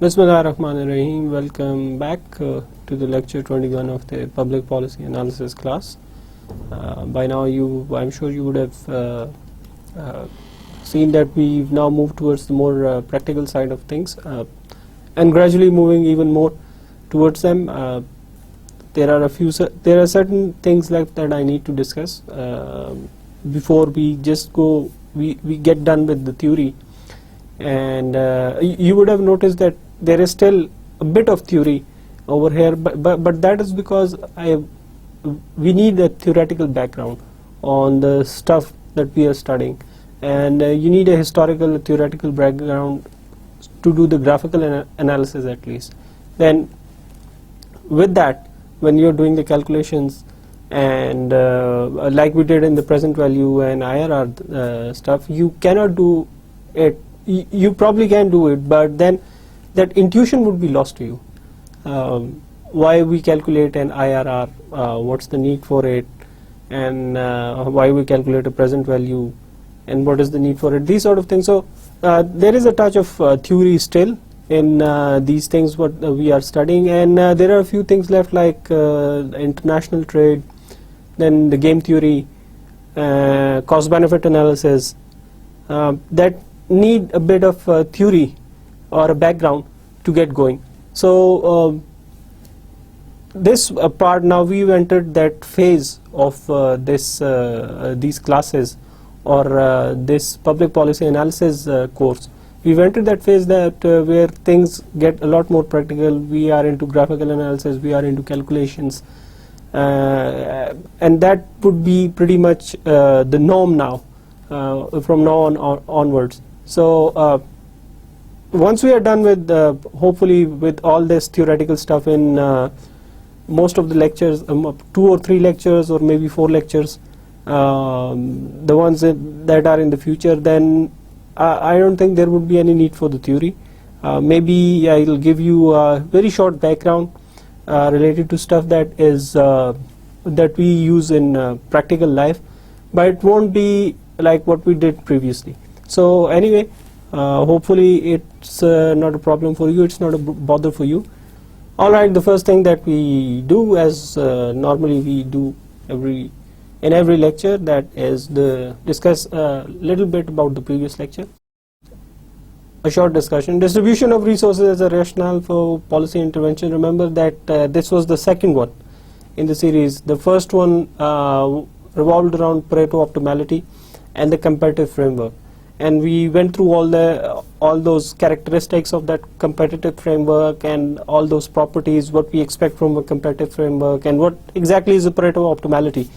Bismillahirrahmanirrahim. Welcome back to the lecture 21 of the Public Policy Analysis class. By now I'm sure you would have seen that we've now moved towards the more practical side of things and gradually moving even more towards them. There are certain things left that I need to discuss before we just we get done with the theory. And you would have noticed that there is still a bit of theory over here, but that is because we need a theoretical background on the stuff that we are studying, and you need a historical theoretical background to do the graphical analysis at least. Then with that, when you're doing the calculations and like we did in the present value and IRR stuff, you cannot do it. You probably can do it, but then that intuition would be lost to you. Why we calculate an IRR, what's the need for it, and why we calculate a present value, and what is the need for it, these sort of things. So there is a touch of theory still in these things what we are studying, and there are a few things left like international trade, then the game theory, cost benefit analysis, that need a bit of theory or a background to get going. So this part, now we've entered that phase of these classes or this public policy analysis course. We've entered that phase that where things get a lot more practical. We are into graphical analysis, we are into calculations, and that would be pretty much the norm now from now on onwards. So once we are done with hopefully with all this theoretical stuff in most of the lectures, 2 or 3 lectures or maybe 4 lectures, the ones that are in the future, then I don't think there would be any need for the theory. Maybe I will give you a very short background related to stuff that is that we use in practical life, but it won't be like what we did previously. So anyway, hopefully it's not a problem for you, it's not a bother for you. Alright, the first thing that we do, as normally we do in every lecture, that is discuss a little bit about the previous lecture. A short discussion. Distribution of resources as a rationale for policy intervention. Remember that this was the second one in the series. The first one revolved around Pareto optimality and the competitive framework, and we went through all those characteristics of that competitive framework and all those properties, what we expect from a competitive framework, and what exactly is a Pareto optimality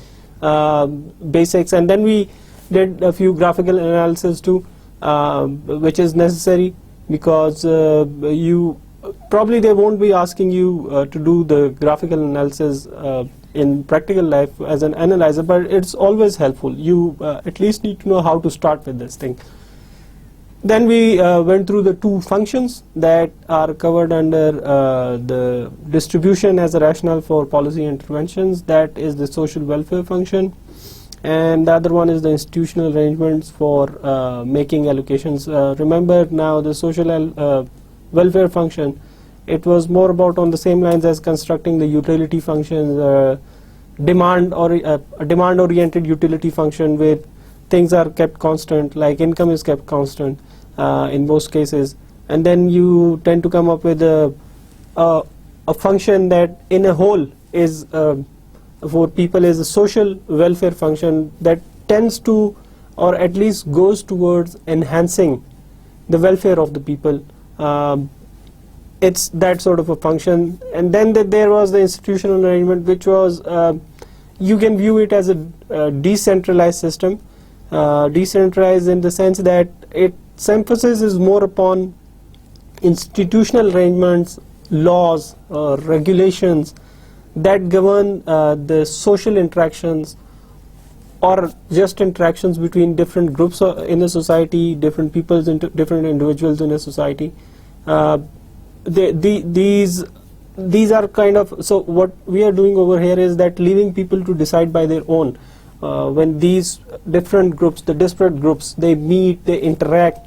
basics. And then we did a few graphical analysis too, which is necessary because you probably they won't be asking you to do the graphical analysis in practical life as an analyzer, but it's always helpful. You at least need to know how to start with this thing. Then we went through the 2 functions that are covered under the distribution as a rationale for policy interventions. That is the social welfare function, and the other one is the institutional arrangements for making allocations. Remember now the social welfare function, it was more about on the same lines as constructing the utility functions, demand oriented utility function where things are kept constant, like income is kept constant in most cases, and then you tend to come up with a function that in a whole is for people is a social welfare function that tends to, or at least goes towards, enhancing the welfare of the people. It's that sort of a function. And then there was the institutional arrangement, which was you can view it as a decentralized system, decentralized in the sense that its emphasis is more upon institutional arrangements, laws, regulations that govern the social interactions or just interactions between different groups in a society, different peoples, different individuals in a society. These are kind of, so what we are doing over here is that leaving people to decide by their own. When these different groups, the disparate groups, they meet, they interact,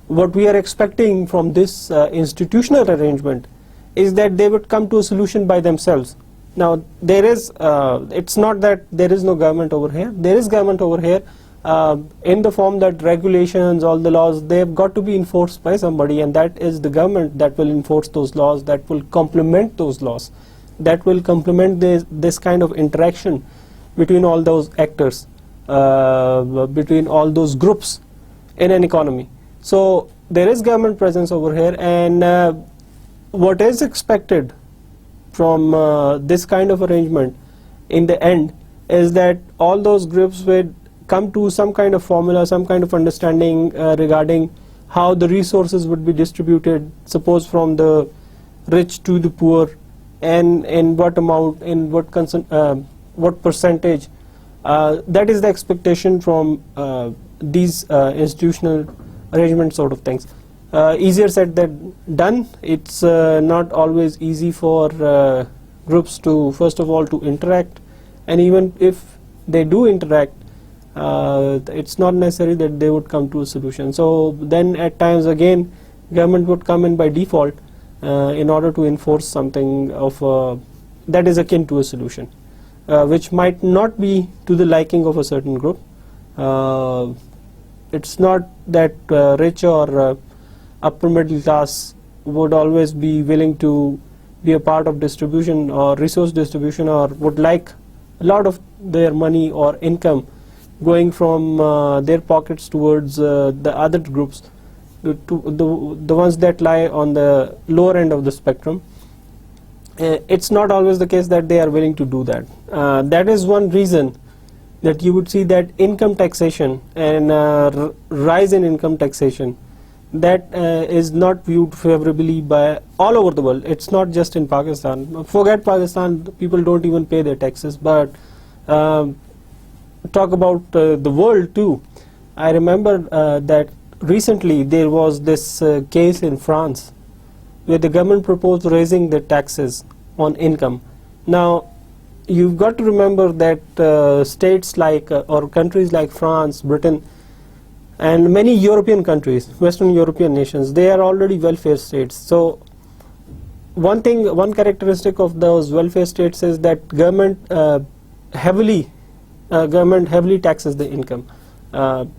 what we are expecting from this institutional arrangement is that they would come to a solution by themselves. Now, there is, it's not that there is no government over here. There is government over here in the form that regulations, all the laws, they have got to be enforced by somebody, and that is the government that will enforce those laws, that will complement those laws, that will complement this kind of interaction between all those actors, between all those groups in an economy. So there is government presence over here, and what is expected from this kind of arrangement in the end is that all those groups would come to some kind of formula, some kind of understanding regarding how the resources would be distributed, suppose from the rich to the poor, and in what amount, in what percentage. That is the expectation from these institutional arrangement sort of things. Easier said than done. It's not always easy for groups to, first of all, to interact, and even if they do interact, it's not necessary that they would come to a solution. So then at times again government would come in by default in order to enforce something of that is akin to a solution, which might not be to the liking of a certain group. It's not that rich or upper middle class would always be willing to be a part of distribution or resource distribution, or would like a lot of their money or income going from their pockets towards the other groups, to the ones that lie on the lower end of the spectrum. It's not always the case that they are willing to do that. That is one reason that you would see that income taxation and rise in income taxation, that is not viewed favorably by all over the world. It's not just in Pakistan. Forget Pakistan, people don't even pay their taxes, but talk about the world too. I remember that recently there was this case in France where the government proposed raising the taxes on income. Now, you've got to remember that states like or countries like France, Britain, and many European countries, Western European nations, they are already welfare states. So one characteristic of those welfare states is that government heavily taxes the income.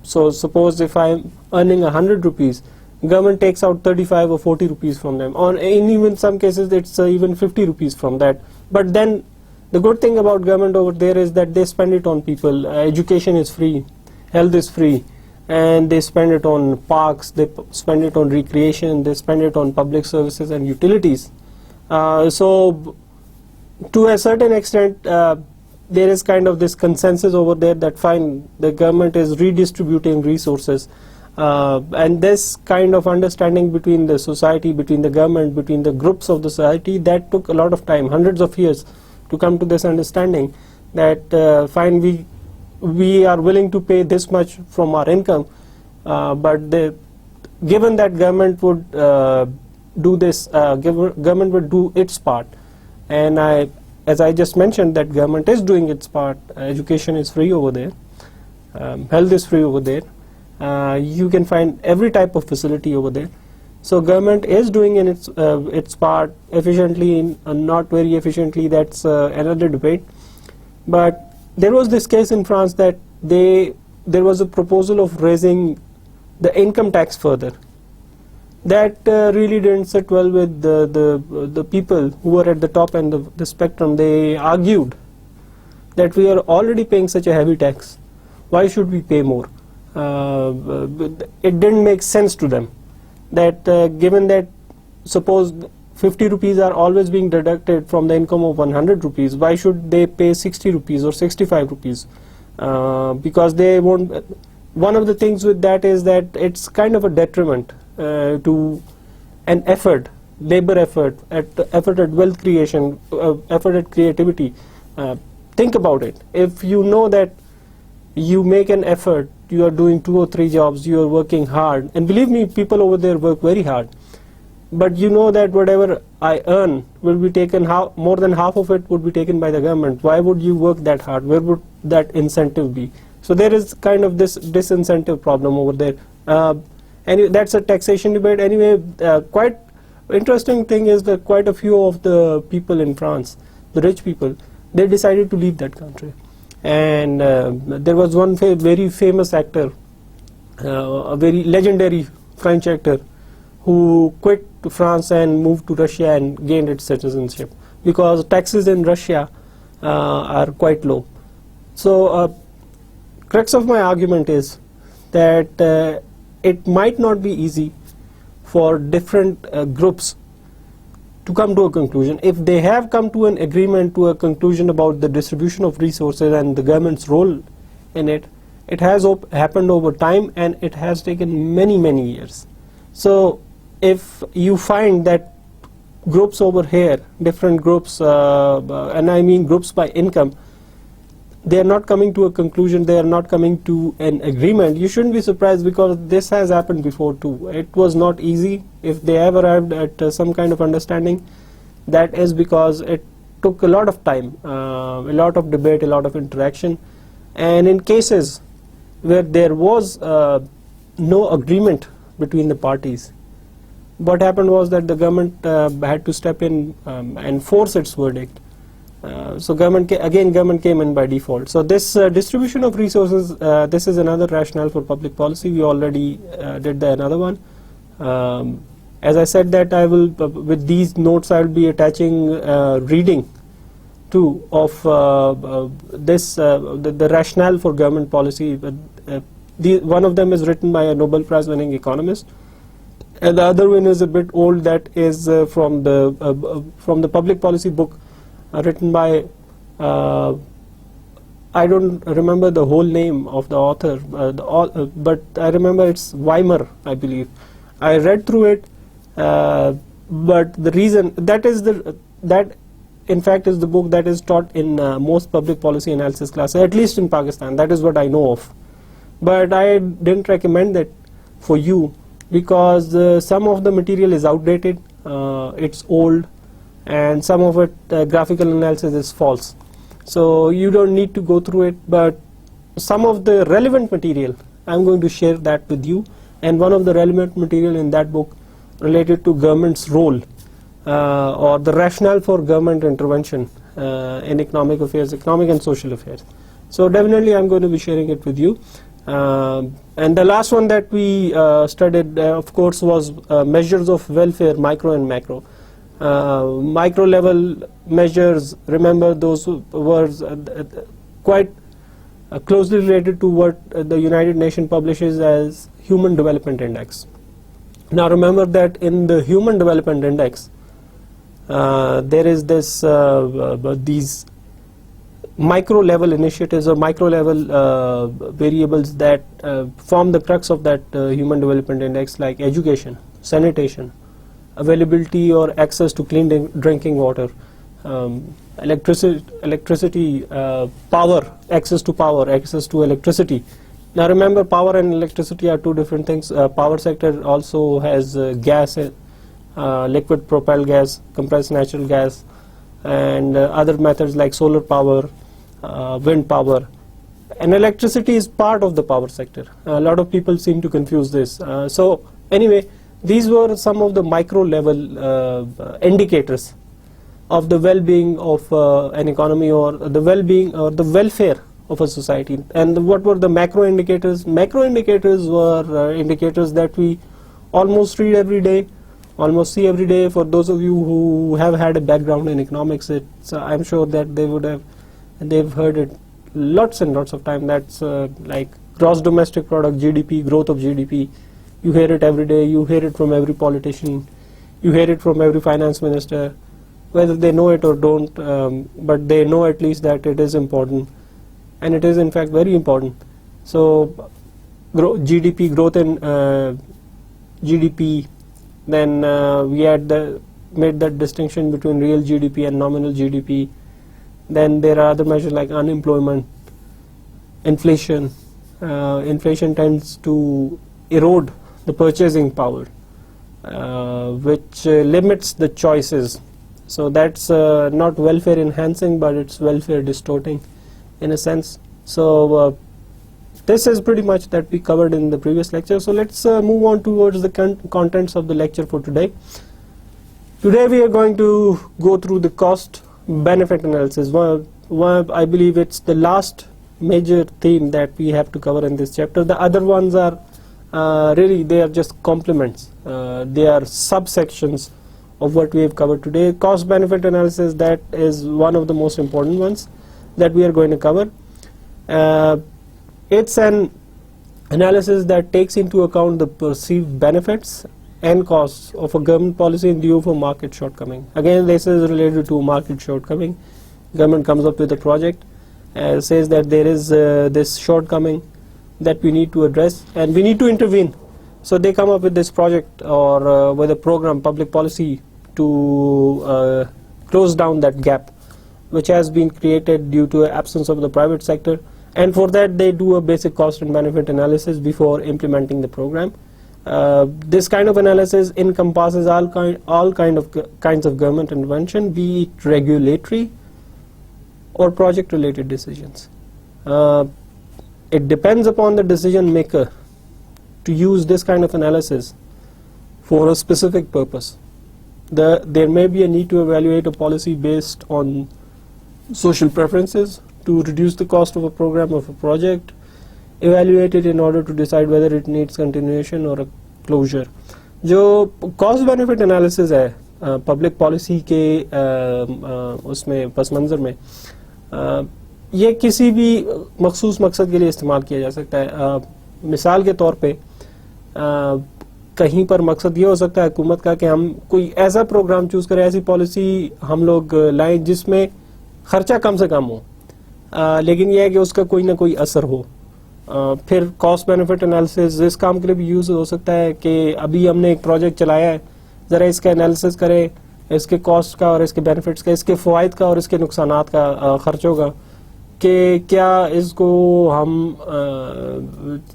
So suppose if I'm earning 100 rupees, government takes out 35 or 40 rupees from them, or in even some cases it's even 50 rupees from that. But then the good thing about government over there is that they spend it on people. Education is free, health is free, and they spend it on parks, they spend it on recreation, they spend it on public services and utilities. So to a certain extent there is kind of this consensus over there that fine, the government is redistributing resources, and this kind of understanding between the society, between the government, between the groups of the society, that took a lot of time, hundreds of years, to come to this understanding that fine, we are willing to pay this much from our income, but given that government would do this, government would do its part, and as I just mentioned, that government is doing its part. Education is free over there, health is free over there, you can find every type of facility over there. So government is doing in its part efficiently, not very efficiently, that's another debate. But there was this case in France that there was a proposal of raising the income tax further. That really didn't sit well with the people who were at the top end of the spectrum. They argued that we are already paying such a heavy tax, why should we pay more? It didn't make sense to them that given that suppose 50 rupees are always being deducted from the income of 100 rupees, why should they pay 60 rupees or 65 rupees? Because they won't. One of the things with that is that it's kind of a detriment to an effort, labor effort, effort at wealth creation, effort at creativity. Think about it. If you know that you make an effort, you are doing 2 or 3 jobs, you are working hard, and believe me, people over there work very hard, but you know that whatever I earn will be taken, more than half of it would be taken by the government. Why would you work that hard? Where would that incentive be? So there is kind of this disincentive problem over there. and that's a taxation debate. Anyway, quite interesting thing is that quite a few of the people in France, the rich people, they decided to leave that country. And there was one very famous actor, a very legendary French actor, who quit France and moved to Russia and gained its citizenship, because taxes in Russia are quite low. So crux of my argument is that it might not be easy for different groups to come to a conclusion. If they have come to an agreement, to a conclusion about the distribution of resources and the government's role in it, it has happened over time, and it has taken many, many years. So if you find that groups over here, different groups, and I mean groups by income, they are not coming to a conclusion, they are not coming to an agreement, you shouldn't be surprised, because this has happened before too. It was not easy. If they have arrived at some kind of understanding, that is because it took a lot of time, a lot of debate, a lot of interaction. And in cases where there was no agreement between the parties, what happened was that the government had to step in and force its verdict. So government came in by default. So this distribution of resources, this is another rationale for public policy. We already did another one. As I said that I will, with these notes, I will be attaching reading too of the rationale for government policy. One of them is written by a Nobel Prize winning economist, and the other one is a bit old, that is from the public policy book written by, I don't remember the whole name of the author, but I remember it's Weimar, I believe. I read through it, but the reason that in fact is the book that is taught in most public policy analysis classes, at least in Pakistan. That is what I know of. But I didn't recommend that for you, because some of the material is outdated, it's old, and some of it graphical analysis is false. So you don't need to go through it, but some of the relevant material I'm going to share that with you. And one of the relevant material in that book related to government's role or the rationale for government intervention in economic affairs, economic and social affairs. So definitely I'm going to be sharing it with you. And the last one that we studied, of course, was measures of welfare, micro and macro. Micro level measures, remember those words, quite closely related to what the United Nations publishes as Human Development Index. Now remember that in the Human Development Index there is this these micro level initiatives or micro level variables that form the crux of that Human Development Index, like education, sanitation, availability or access to clean drinking water, electricity, power, access to electricity. Now remember, power and electricity are two different things. Power sector also has gas, liquid propelled gas, compressed natural gas, and other methods like solar power, wind power. And electricity is part of the power sector. A lot of people seem to confuse this. So anyway, these were some of the micro level indicators of the well-being of an economy, or the well-being or the welfare of a society. And what were the macro indicators? Macro indicators were indicators that we almost read every day, almost see every day. For those of you who have had a background in economics, I'm sure that they've heard it lots and lots of time. That's like gross domestic product, GDP, growth of GDP. You hear it every day, you hear it from every politician, you hear it from every finance minister, whether they know it or don't, but they know at least that it is important, and it is in fact very important. So GDP, growth in GDP, then we had made that distinction between real GDP and nominal GDP. Then there are other measures like unemployment, inflation. Inflation tends to erode the purchasing power, which limits the choices. So that's not welfare enhancing, but it's welfare distorting in a sense. So this is pretty much that we covered in the previous lecture. So let's move on towards the contents of the lecture for today. Today we are going to go through the cost benefit analysis. I believe it's the last major theme that we have to cover in this chapter. The other ones are really, they are just complements. They are subsections of what we have covered today. Cost benefit analysis, that is one of the most important ones that we are going to cover. It's an analysis that takes into account the perceived benefits and costs of a government policy in view of a market shortcoming. Again, this is related to market shortcoming. Government comes up with a project, says that there is this shortcoming that we need to address and we need to intervene. So they come up with this project or with a program, public policy, to close down that gap which has been created due to absence of the private sector, and for that they do a basic cost and benefit analysis before implementing the program. This kind of analysis encompasses all kinds of government intervention, be it regulatory or project related decisions. It depends upon the decision maker to use this kind of analysis for a specific purpose. There may be a need to evaluate a policy based on social preferences to reduce the cost of a program of a project, evaluate it in order to decide whether it needs continuation or a closure. جو cost benefit analysis ہے public policy کے اس میں پس منظر میں یہ کسی بھی مخصوص مقصد کے لیے استعمال کیا جا سکتا ہے. مثال کے طور پہ کہیں پر مقصد یہ ہو سکتا ہے حکومت کا کہ ہم کوئی ایسا پروگرام چوز کریں, ایسی پالیسی ہم لوگ لائیں جس میں خرچہ کم سے کم ہو, لیکن یہ ہے کہ اس کا کوئی نہ کوئی اثر ہو. پھر کاسٹ بینیفٹ انالیسز اس کام کے لیے بھی یوز ہو سکتا ہے کہ ابھی ہم نے ایک پروجیکٹ چلایا ہے, ذرا اس کا انالیسز کریں, اس کے کاسٹ کا اور اس کے بینیفٹس کا, اس کے فوائد کا اور اس کے نقصانات کا, خرچوں کا, کہ کیا اس کو ہم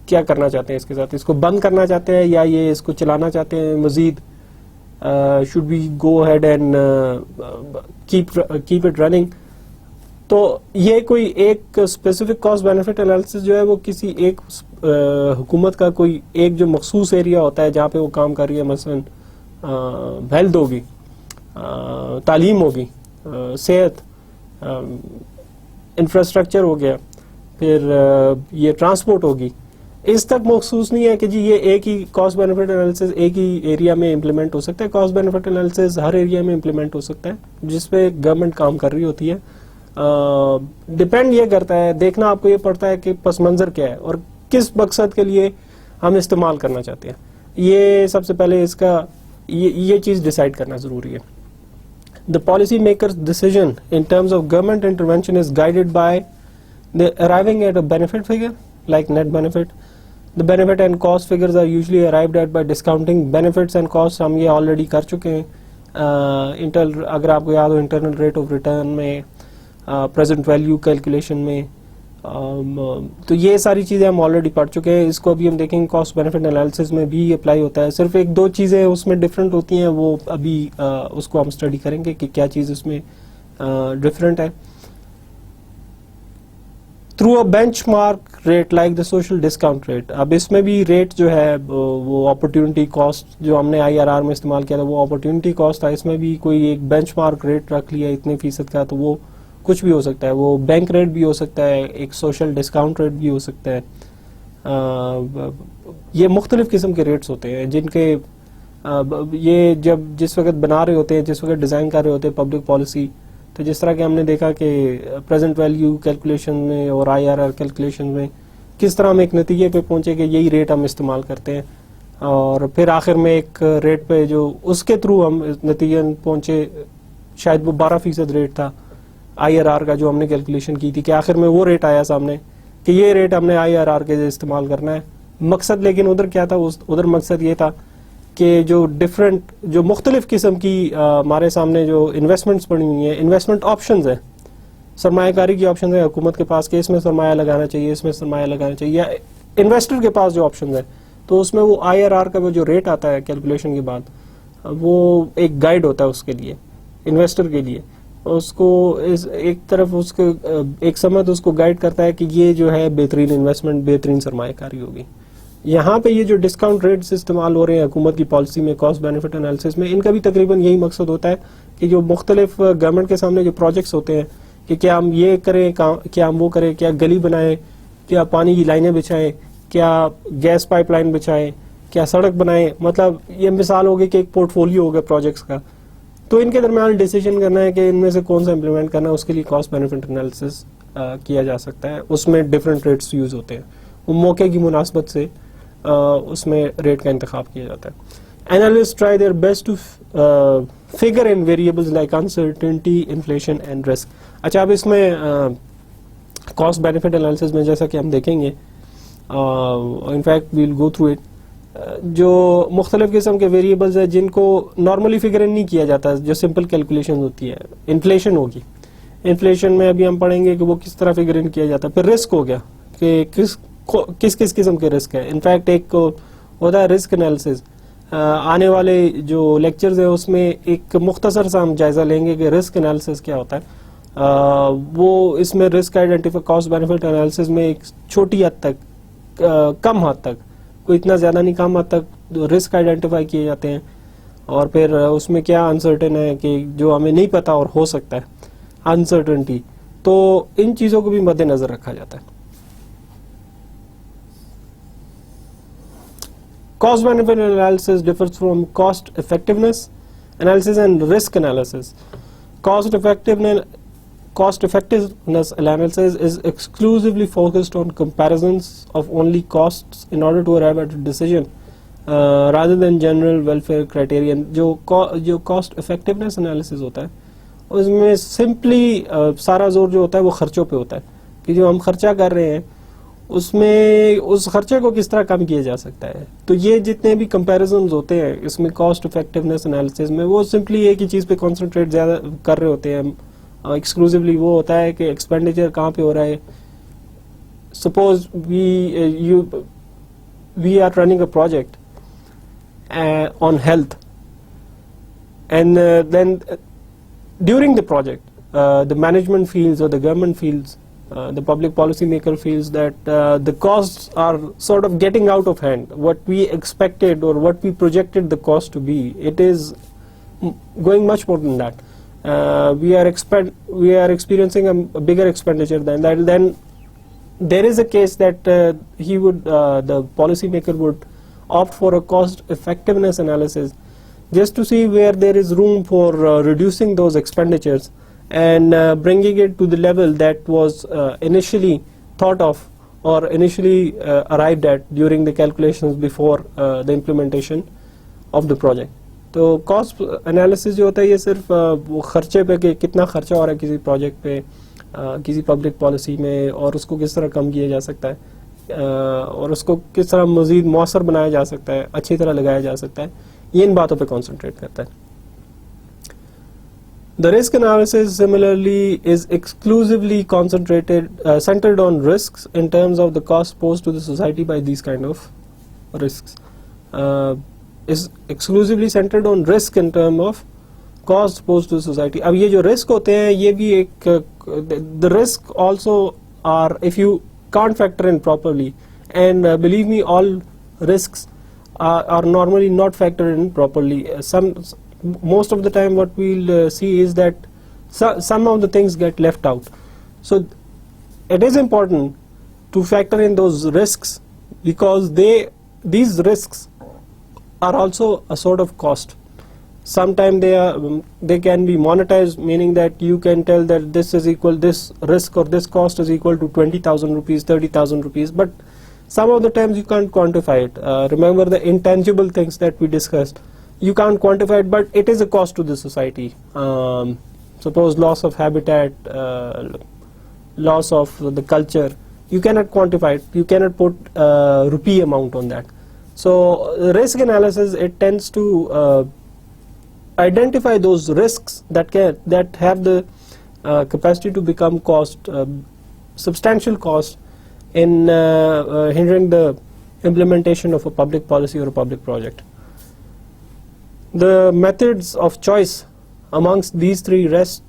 کیا کرنا چاہتے ہیں اس کے ساتھ, اس کو بند کرنا چاہتے ہیں یا یہ اس کو چلانا چاہتے ہیں مزید, should we go ahead and keep it running. تو یہ کوئی ایک اسپیسیفک کاسٹ بینیفٹ انالیسس جو ہے وہ کسی ایک حکومت کا کوئی ایک جو مخصوص ایریا ہوتا ہے جہاں پہ وہ کام کر رہی ہے, مثلا ہیلتھ ہوگی, تعلیم ہوگی, صحت, انفراسٹرکچر ہو گیا, پھر یہ ٹرانسپورٹ ہوگی, اس تک مخصوص نہیں ہے کہ جی یہ ایک ہی کاسٹ بینیفٹ انالیسس ایک ہی ایریا میں امپلیمنٹ ہو سکتا ہے. کاسٹ بینیفٹ انالیسس ہر ایریا میں امپلیمنٹ ہو سکتا ہے جس پہ گورنمنٹ کام کر رہی ہوتی ہے. ڈپینڈ یہ کرتا ہے, دیکھنا آپ کو یہ پڑتا ہے کہ پس منظر کیا ہے اور کس مقصد کے لیے ہم استعمال کرنا چاہتے ہیں. یہ سب سے پہلے اس کا یہ چیز ڈیسائیڈ کرنا ضروری ہے. The policy maker's decision in terms of government intervention is guided by the arriving at a benefit figure like net benefit. The benefit and cost figures are usually arrived at by discounting benefits and costs. ہم یہ already کر چکے ہیں. اگر آپ کو یاد ہو internal rate of return میں, پریزنٹ ویلیو کیلکولیشن میں, تو یہ ساری چیزیں ہم آلریڈی پڑھ چکے ہیں. اس کو ابھی ہم دیکھیں گے کاسٹ بینیفٹ انالیسس میں بھی اپلائی ہوتا ہے. صرف ایک دو چیزیں اس میں ڈفرینٹ ہوتی ہیں, وہ ابھی اس کو ہم اسٹڈی کریں گے کہ کیا چیز اس میں ڈفرینٹ ہے. Through a bench mark rate like the social discount rate. اب اس میں بھی ریٹ جو ہے وہ اپرچونٹی کاسٹ جو ہم نے IRR میں استعمال کیا تھا وہ اپرچونٹی کاسٹ تھا. اس میں بھی کوئی ایک بینچ مارک ریٹ رکھ لیا اتنے فیصد کا, تو وہ کچھ بھی ہو سکتا ہے, وہ بینک ریٹ بھی ہو سکتا ہے, ایک سوشل ڈسکاؤنٹ ریٹ بھی ہو سکتا ہے. یہ مختلف قسم کے ریٹس ہوتے ہیں جن کے یہ جب جس وقت بنا رہے ہوتے ہیں, جس وقت ڈیزائن کر رہے ہوتے ہیں پبلک پالیسی, تو جس طرح کہ ہم نے دیکھا کہ پریزنٹ ویلیو کیلکولیشن میں اور IRR کیلکولیشن میں کس طرح ہم ایک نتیجے پہ پہنچے کہ یہی ریٹ ہم استعمال کرتے ہیں, اور پھر آخر میں ایک ریٹ پہ جو اس کے تھرو ہم نتیجے پہنچے, شاید وہ 12% ریٹ تھا IRR کا جو ہم نے کیلکولیشن کی تھی, کہ آخر میں وہ ریٹ آیا سامنے کہ یہ ریٹ ہم نے IRR کے استعمال کرنا ہے. مقصد لیکن ادھر کیا تھا, ادھر مقصد یہ تھا کہ جو ڈفرینٹ جو مختلف قسم کی ہمارے سامنے جو انویسٹمنٹس پڑی ہوئی ہیں, انویسٹمنٹ آپشنز ہیں, سرمایہ کاری کی آپشنز ہیں حکومت کے پاس کہ اس میں سرمایہ لگانا چاہیے, اس میں سرمایہ لگانا چاہیے, یا انویسٹر کے پاس جو آپشنز ہیں, تو اس میں وہ IRR کا وہ جو ریٹ آتا ہے کیلکولیشن کے بعد, وہ ایک گائیڈ ہوتا ہے اس کے لیے, انویسٹر کے لیے اس کو ایک طرف اس کو ایک سمت اس کو گائیڈ کرتا ہے کہ یہ جو ہے بہترین انویسٹمنٹ، بہترین سرمایہ کاری ہوگی. یہاں پہ یہ جو ڈسکاؤنٹ ریٹس استعمال ہو رہے ہیں حکومت کی پالیسی میں، کاسٹ بینیفٹ انالیسس میں، ان کا بھی تقریباً یہی مقصد ہوتا ہے کہ جو مختلف گورنمنٹ کے سامنے جو پروجیکٹس ہوتے ہیں کہ کیا ہم یہ کریں، کیا ہم وہ کریں، کیا گلی بنائیں، کیا پانی کی لائنیں بچھائیں، کیا گیس پائپ لائن بچھائیں، کیا سڑک بنائیں. مطلب یہ مثال ہوگی کہ ایک پورٹ فولیو ہوگا پروجیکٹس کا. تو ان کے درمیان ڈیسیجن کرنا ہے کہ ان میں سے کون سا امپلیمنٹ کرنا ہے. اس کے لیے کاسٹ بینیفٹ انالیسس کیا جا سکتا ہے. اس میں ڈفرینٹ ریٹس یوز ہوتے ہیں، وہ موقع کی مناسبت سے اس میں ریٹ کا انتخاب کیا جاتا ہے. Analysts try their best to figure in variables like uncertainty, inflation and risk. اچھا اب اس میں کاسٹ بینیفٹ انالیسس میں جیسا کہ ہم دیکھیں گے، in fact we'll go through it, جو مختلف قسم کے ویریبلز ہیں جن کو نارملی فگر ان نہیں کیا جاتا، جو سمپل کیلکولیشن ہوتی ہے. انفلیشن ہوگی، انفلیشن میں ابھی ہم پڑھیں گے کہ وہ کس طرح فگر ان کیا جاتا ہے. پھر رسک ہو گیا کہ کس قسم کے رسک ہے. انفیکٹ ایک ہوتا ہے رسک انالیسس. آنے والے جو لیکچرز ہیں اس میں ایک مختصر سا ہم جائزہ لیں گے کہ رسک انالیسس کیا ہوتا ہے. وہ اس میں risk identify cost benefit analysis میں ایک چھوٹی حد تک، کم حد تک، کوئی اتنا زیادہ نہیں، کم حد تک رسک آئیڈینٹیفائی کیے جاتے ہیں. اور پھر اس میں کیا انسرٹن ہے کہ جو ہمیں نہیں پتا اور ہو سکتا ہے، انسرٹنٹی. تو ان چیزوں کو بھی مد نظر رکھا جاتا ہے. Cost benefit analysis differs from cost effectiveness analysis and risk analysis. Cost effectiveness analysis is exclusively focused on comparisons of only costs in order to arrive at a decision rather than general welfare criterion. جو cost effectiveness analysis ہوتا ہے اس میں simply سارا زور جو ہوتا ہے وہ خرچوں پہ ہوتا ہے کہ جو ہم خرچہ کر رہے ہیں اس میں اس خرچے کو کس طرح کم کیا جا سکتا ہے. تو یہ جتنے بھی کمپیریزنز ہوتے ہیں اس میں کاسٹ افیکٹونیس انالیسس میں، وہ سمپلی ایک ہی چیز پہ کانسنٹریٹ زیادہ کر رہے ہوتے ہیں. ایکسکلوسیولی وہ ہوتا ہے کہ ایکسپینڈیچر کہاں پہ ہو رہا ہے. Suppose we are running a project on health and then during the project the management feels or the government feels, the public policy maker feels that the costs are sort of getting out of hand. What we expected or what we projected the cost to be, it is going much more than that. We are experiencing a bigger expenditure than that. Then there is a case that the policy maker would opt for a cost effectiveness analysis just to see where there is room for reducing those expenditures and bringing it to the level that was initially thought of or initially arrived at during the calculations before the implementation of the project. تو cost analysis جو ہوتا ہے یہ صرف خرچے پہ کہ کتنا خرچہ ہو رہا ہے کسی پروجیکٹ پہ، کسی پبلک پالیسی میں، اور اس کو کس طرح کم کیا جا سکتا ہے اور اس کو کس طرح مزید مؤثر بنایا جا سکتا ہے، اچھی طرح لگایا جا سکتا ہے، یہ ان باتوں پہ کانسنٹریٹ کرتا ہے. The risk analysis similarly is exclusively centered on risks in terms of the cost posed to the society by these kind of risks. Is exclusively centered on risk in terms of cost posed to society. اب یہ جو risk ہوتے ہیں یہ بھی ایک the risk also are, if you can't factor in properly, and believe me, all risks are normally not factored in properly. Most of the time what we'll see is that some of the things get left out. So it is important to factor in those risks because these risks are also a sort of cost. Sometimes they can be monetized, meaning that you can tell that this risk or this cost is equal to 20,000 rupees, 30,000 rupees, but some of the times you can't quantify it. Remember the intangible things that we discussed. You can't quantify it, but it is a cost to the society. Suppose loss of habitat, loss of the culture. You cannot quantify it. You cannot put rupee amount on that. So risk analysis, it tends to identify those risks that have the capacity to become substantial cost in hindering the implementation of a public policy or a public project. The methods of choice amongst these three rest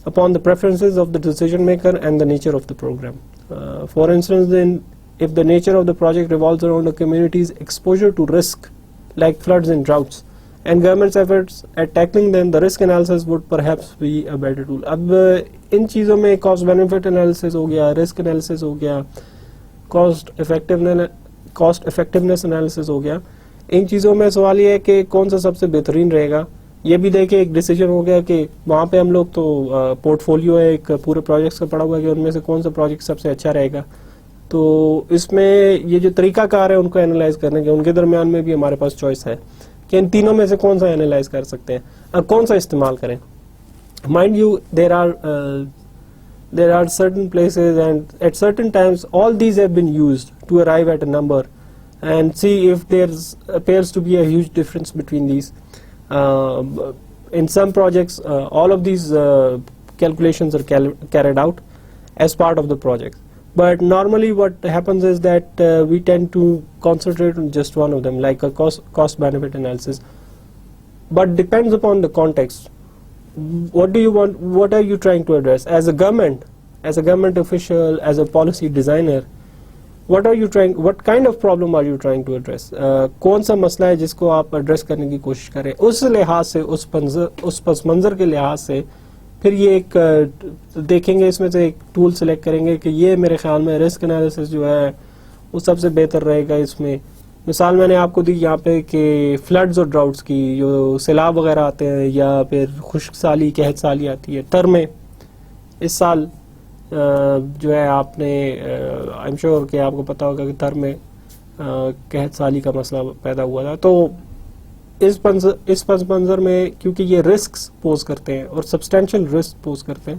upon the preferences of the decision maker and the nature of the program. For instance, then, if the nature of the project revolves around a community's exposure to risk like floods and droughts and government's efforts at tackling them, the risk analysis would perhaps be a better tool. اب ان چیزوں میں cost benefit analysis ہو گیا, risk analysis ہو گیا, cost effectiveness analysis ہو گیا. ان چیزوں میں سوال یہ ہے کہ کون سا سب سے بہترین رہے گا. یہ بھی دیکھیں ایک ڈیسیجن ہو گیا کہ وہاں پہ ہم لوگ تو پورٹ فولیو ہے ایک پورے پروجیکٹس کا پڑا ہوا ہے کہ ان میں سے کون سا پروجیکٹ سب سے اچھا رہے گا. تو اس میں یہ جو طریقہ کار ہے ان کو اینالائز کرنے کے, ان کے درمیان میں بھی ہمارے پاس چوائس ہے کہ ان تینوں میں سے کون سا اینالائز کر سکتے ہیں اور کون سا استعمال کریں. Mind you there are certain places and at certain times all these have been used to arrive at a number and see if there appears to be a huge difference between these. In some projects all of these calculations are carried out as part of the project, but normally what happens is that we tend to concentrate on just one of them, like a cost benefit analysis, but depends upon the context. What do you want, what are you trying to address as a government official, as a policy designer? What kind of problem are you trying to address? کون سا مسئلہ ہے جس کو آپ address کرنے کی کوشش کریں, اس لحاظ سے, اس پس منظر کے لحاظ سے پھر یہ ایک دیکھیں گے, اس میں سے ایک ٹول سلیکٹ کریں گے کہ یہ میرے خیال میں رسک انالیسس جو ہے وہ سب سے بہتر رہے گا. اس میں مثال میں نے آپ کو دی یہاں پہ کہ فلڈز اور ڈراؤٹس کی, جو سیلاب وغیرہ آتے ہیں یا پھر خشک سالی, قحط سالی آتی ہے. ترمیں اس سال جو ہے آپ نے آئی ایم شیور کہ آپ کو پتا ہوگا کہ تر میں قحط سالی کا مسئلہ پیدا ہوا تھا. تو اس پس منظر میں کیونکہ یہ رسکس پوز کرتے ہیں اور سبسٹینشیل رسک پوز کرتے ہیں,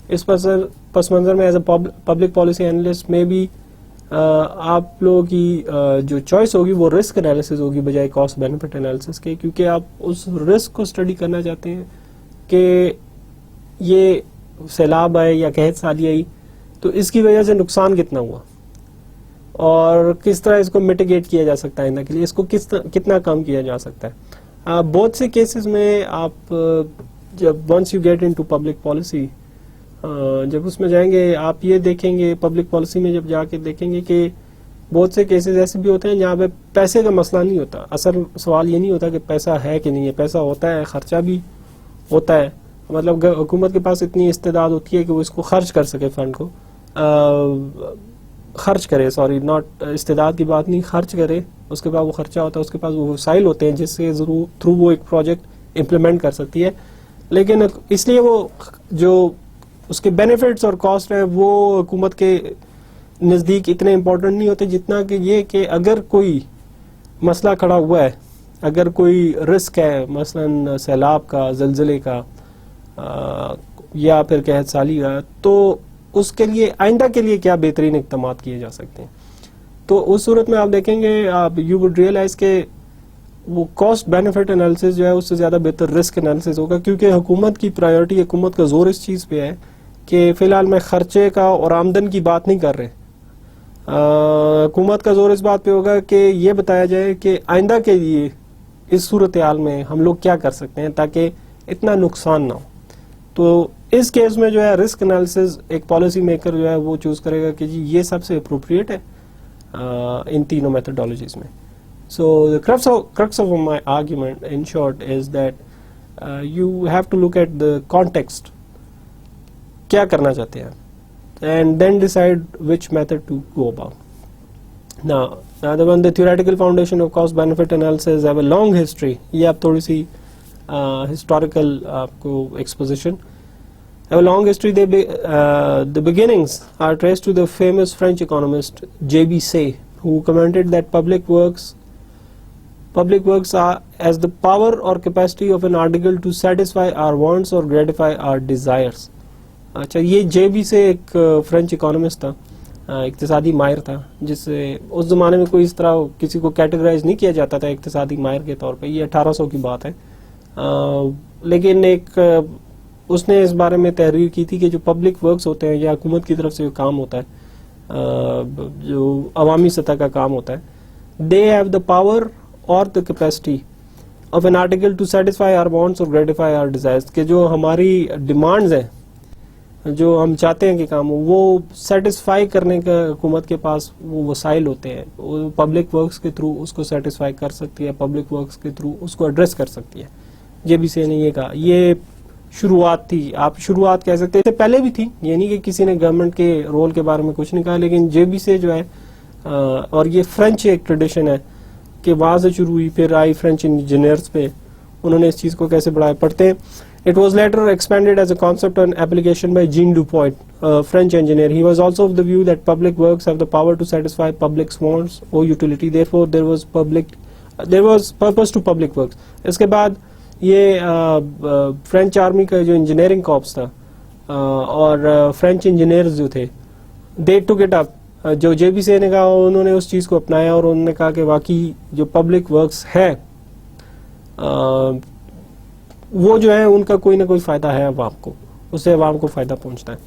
اس پس منظر میں as a public policy analyst میں بھی آپ لوگوں کی جو چوائس ہوگی وہ رسک انالیسس ہوگی بجائے کاسٹ بینیفٹ انالیسس کے, کیونکہ آپ اس رسک کو اسٹڈی کرنا چاہتے ہیں کہ یہ سیلاب آئے یا قحط سالی آئی تو اس کی وجہ سے نقصان کتنا ہوا اور کس طرح اس کو میٹیگیٹ کیا جا سکتا ہے آئندہ کے لیے, اس کو کتنا کم کیا جا سکتا ہے. بہت سے کیسز میں آپ جب once you get into public policy, جب اس میں جائیں گے آپ یہ دیکھیں گے پبلک پالیسی میں جب جا کے دیکھیں گے کہ بہت سے کیسز ایسے بھی ہوتے ہیں جہاں پہ پیسے کا مسئلہ نہیں ہوتا. اصل سوال یہ نہیں ہوتا کہ پیسہ ہے کہ نہیں ہے, پیسہ ہوتا ہے, خرچہ بھی ہوتا ہے, مطلب حکومت کے پاس اتنی استعداد ہوتی ہے کہ وہ اس کو خرچ کر سکے, فنڈ کو خرچ کرے, سوری ناٹ استعداد کی بات نہیں, خرچ کرے, اس کے بعد وہ خرچہ ہوتا ہے, اس کے پاس وہ وسائل ہوتے ہیں جس سے تھرو وہ ایک پروجیکٹ امپلیمنٹ کر سکتی ہے. لیکن اس لیے وہ جو اس کے بینیفٹس اور کاسٹ ہے وہ حکومت کے نزدیک اتنے امپورٹنٹ نہیں ہوتے جتنا کہ یہ کہ اگر کوئی مسئلہ کھڑا ہوا ہے, اگر کوئی رسک ہے مثلا سیلاب کا, زلزلے کا یا پھر قحط سالی کا, تو اس کے لیے آئندہ کے لیے کیا بہترین اقدامات کیے جا سکتے ہیں. تو اس صورت میں آپ دیکھیں گے آپ یو وڈ ریئلائز کہ وہ کاسٹ بینیفٹ انالیسس جو ہے اس سے زیادہ بہتر رسک انالیسس ہوگا, کیونکہ حکومت کی پرائیورٹی, حکومت کا زور اس چیز پہ ہے کہ فی الحال میں خرچے کا اور آمدن کی بات نہیں کر رہے. حکومت کا زور اس بات پہ ہوگا کہ یہ بتایا جائے کہ آئندہ کے لیے اس صورتحال میں ہم لوگ کیا کر سکتے ہیں تاکہ اتنا نقصان نہ ہو. تو اس کیس میں جو ہے رسک انالیسس ایک پالیسی میکر جو ہے وہ چوز کرے گا کہ جی یہ سب سے اپروپریٹ ہے ان تینوں میتھڈالوجیز میں. So the crux of my argument in short is that you have to look at the context, کیا کرنا چاہتے ہیں, and then decide which method to go about. Now the theoretical foundation of cost benefit analysis have a long history. یہ آپ تھوڑی سی historical آپ کو exposition have a long history. The beginnings are traced to the famous French economist J.B. Say, who commented that public works are as the power or capacity of an article to satisfy our wants or gratify our desires. اچھا, یہ J B سے ایک French economist تھا, اقتصادی ماہر تھا, جس سے اس زمانے میں کوئی اس طرح کسی کو کیٹیگرائز نہیں کیا جاتا تھا اقتصادی ماہر کے طور پہ. یہ 1800 کی بات ہے, لیکن ایک اس نے اس بارے میں تحریر کی تھی کہ جو پبلک ورکس ہوتے ہیں یا حکومت کی طرف سے جو کام ہوتا ہے, جو عوامی سطح کا کام ہوتا ہے, they have the power or the capacity of an article to satisfy our wants or gratify our desires, کہ جو ہماری ڈیمانڈز ہیں جو ہم چاہتے ہیں کہ کام ہو وہ سیٹسفائی کرنے کا حکومت کے پاس وہ وسائل ہوتے ہیں. وہ پبلک ورکس کے تھرو اس کو سیٹسفائی کر سکتی ہے, پبلک ورکس کے تھرو اس کو ایڈریس کر سکتی ہے. جے بی سی نے یہ کہا, یہ شروعات تھی, آپ شروعات کہہ سکتے ہیں, پہلے بھی تھی, یہ نہیں کہ کسی نے گورنمنٹ کے رول کے بارے میں کچھ نہیں کہا, لیکن جے بی سی جو ہے اور یہ فرینچ ایک ٹریڈیشن ہے کہ وہاں سے شروع ہوئی, پھر آئی فرینچ انجینئرز پہ, انہوں نے اس چیز کو کیسے بڑھایا. پڑھتے ہیں It was later expanded as a concept and application by Jean Dupont, a French engineer. He was also of the view that public works have the power to satisfy public's wants or utility. Therefore, there was purpose to public works. اس کے بعد یہ French army کا جو engineering corps تھا اور French engineers جو تھے, they took it up. جو جے بی سی نے کہا انہوں نے اس چیز کو اپنایا اور انہوں نے کہا کہ واقعی جو پبلک ورکس ہے وہ جو ہے ان کا کوئی نہ کوئی فائدہ ہے عوام کو, اس سے عوام کو فائدہ پہنچتا ہے.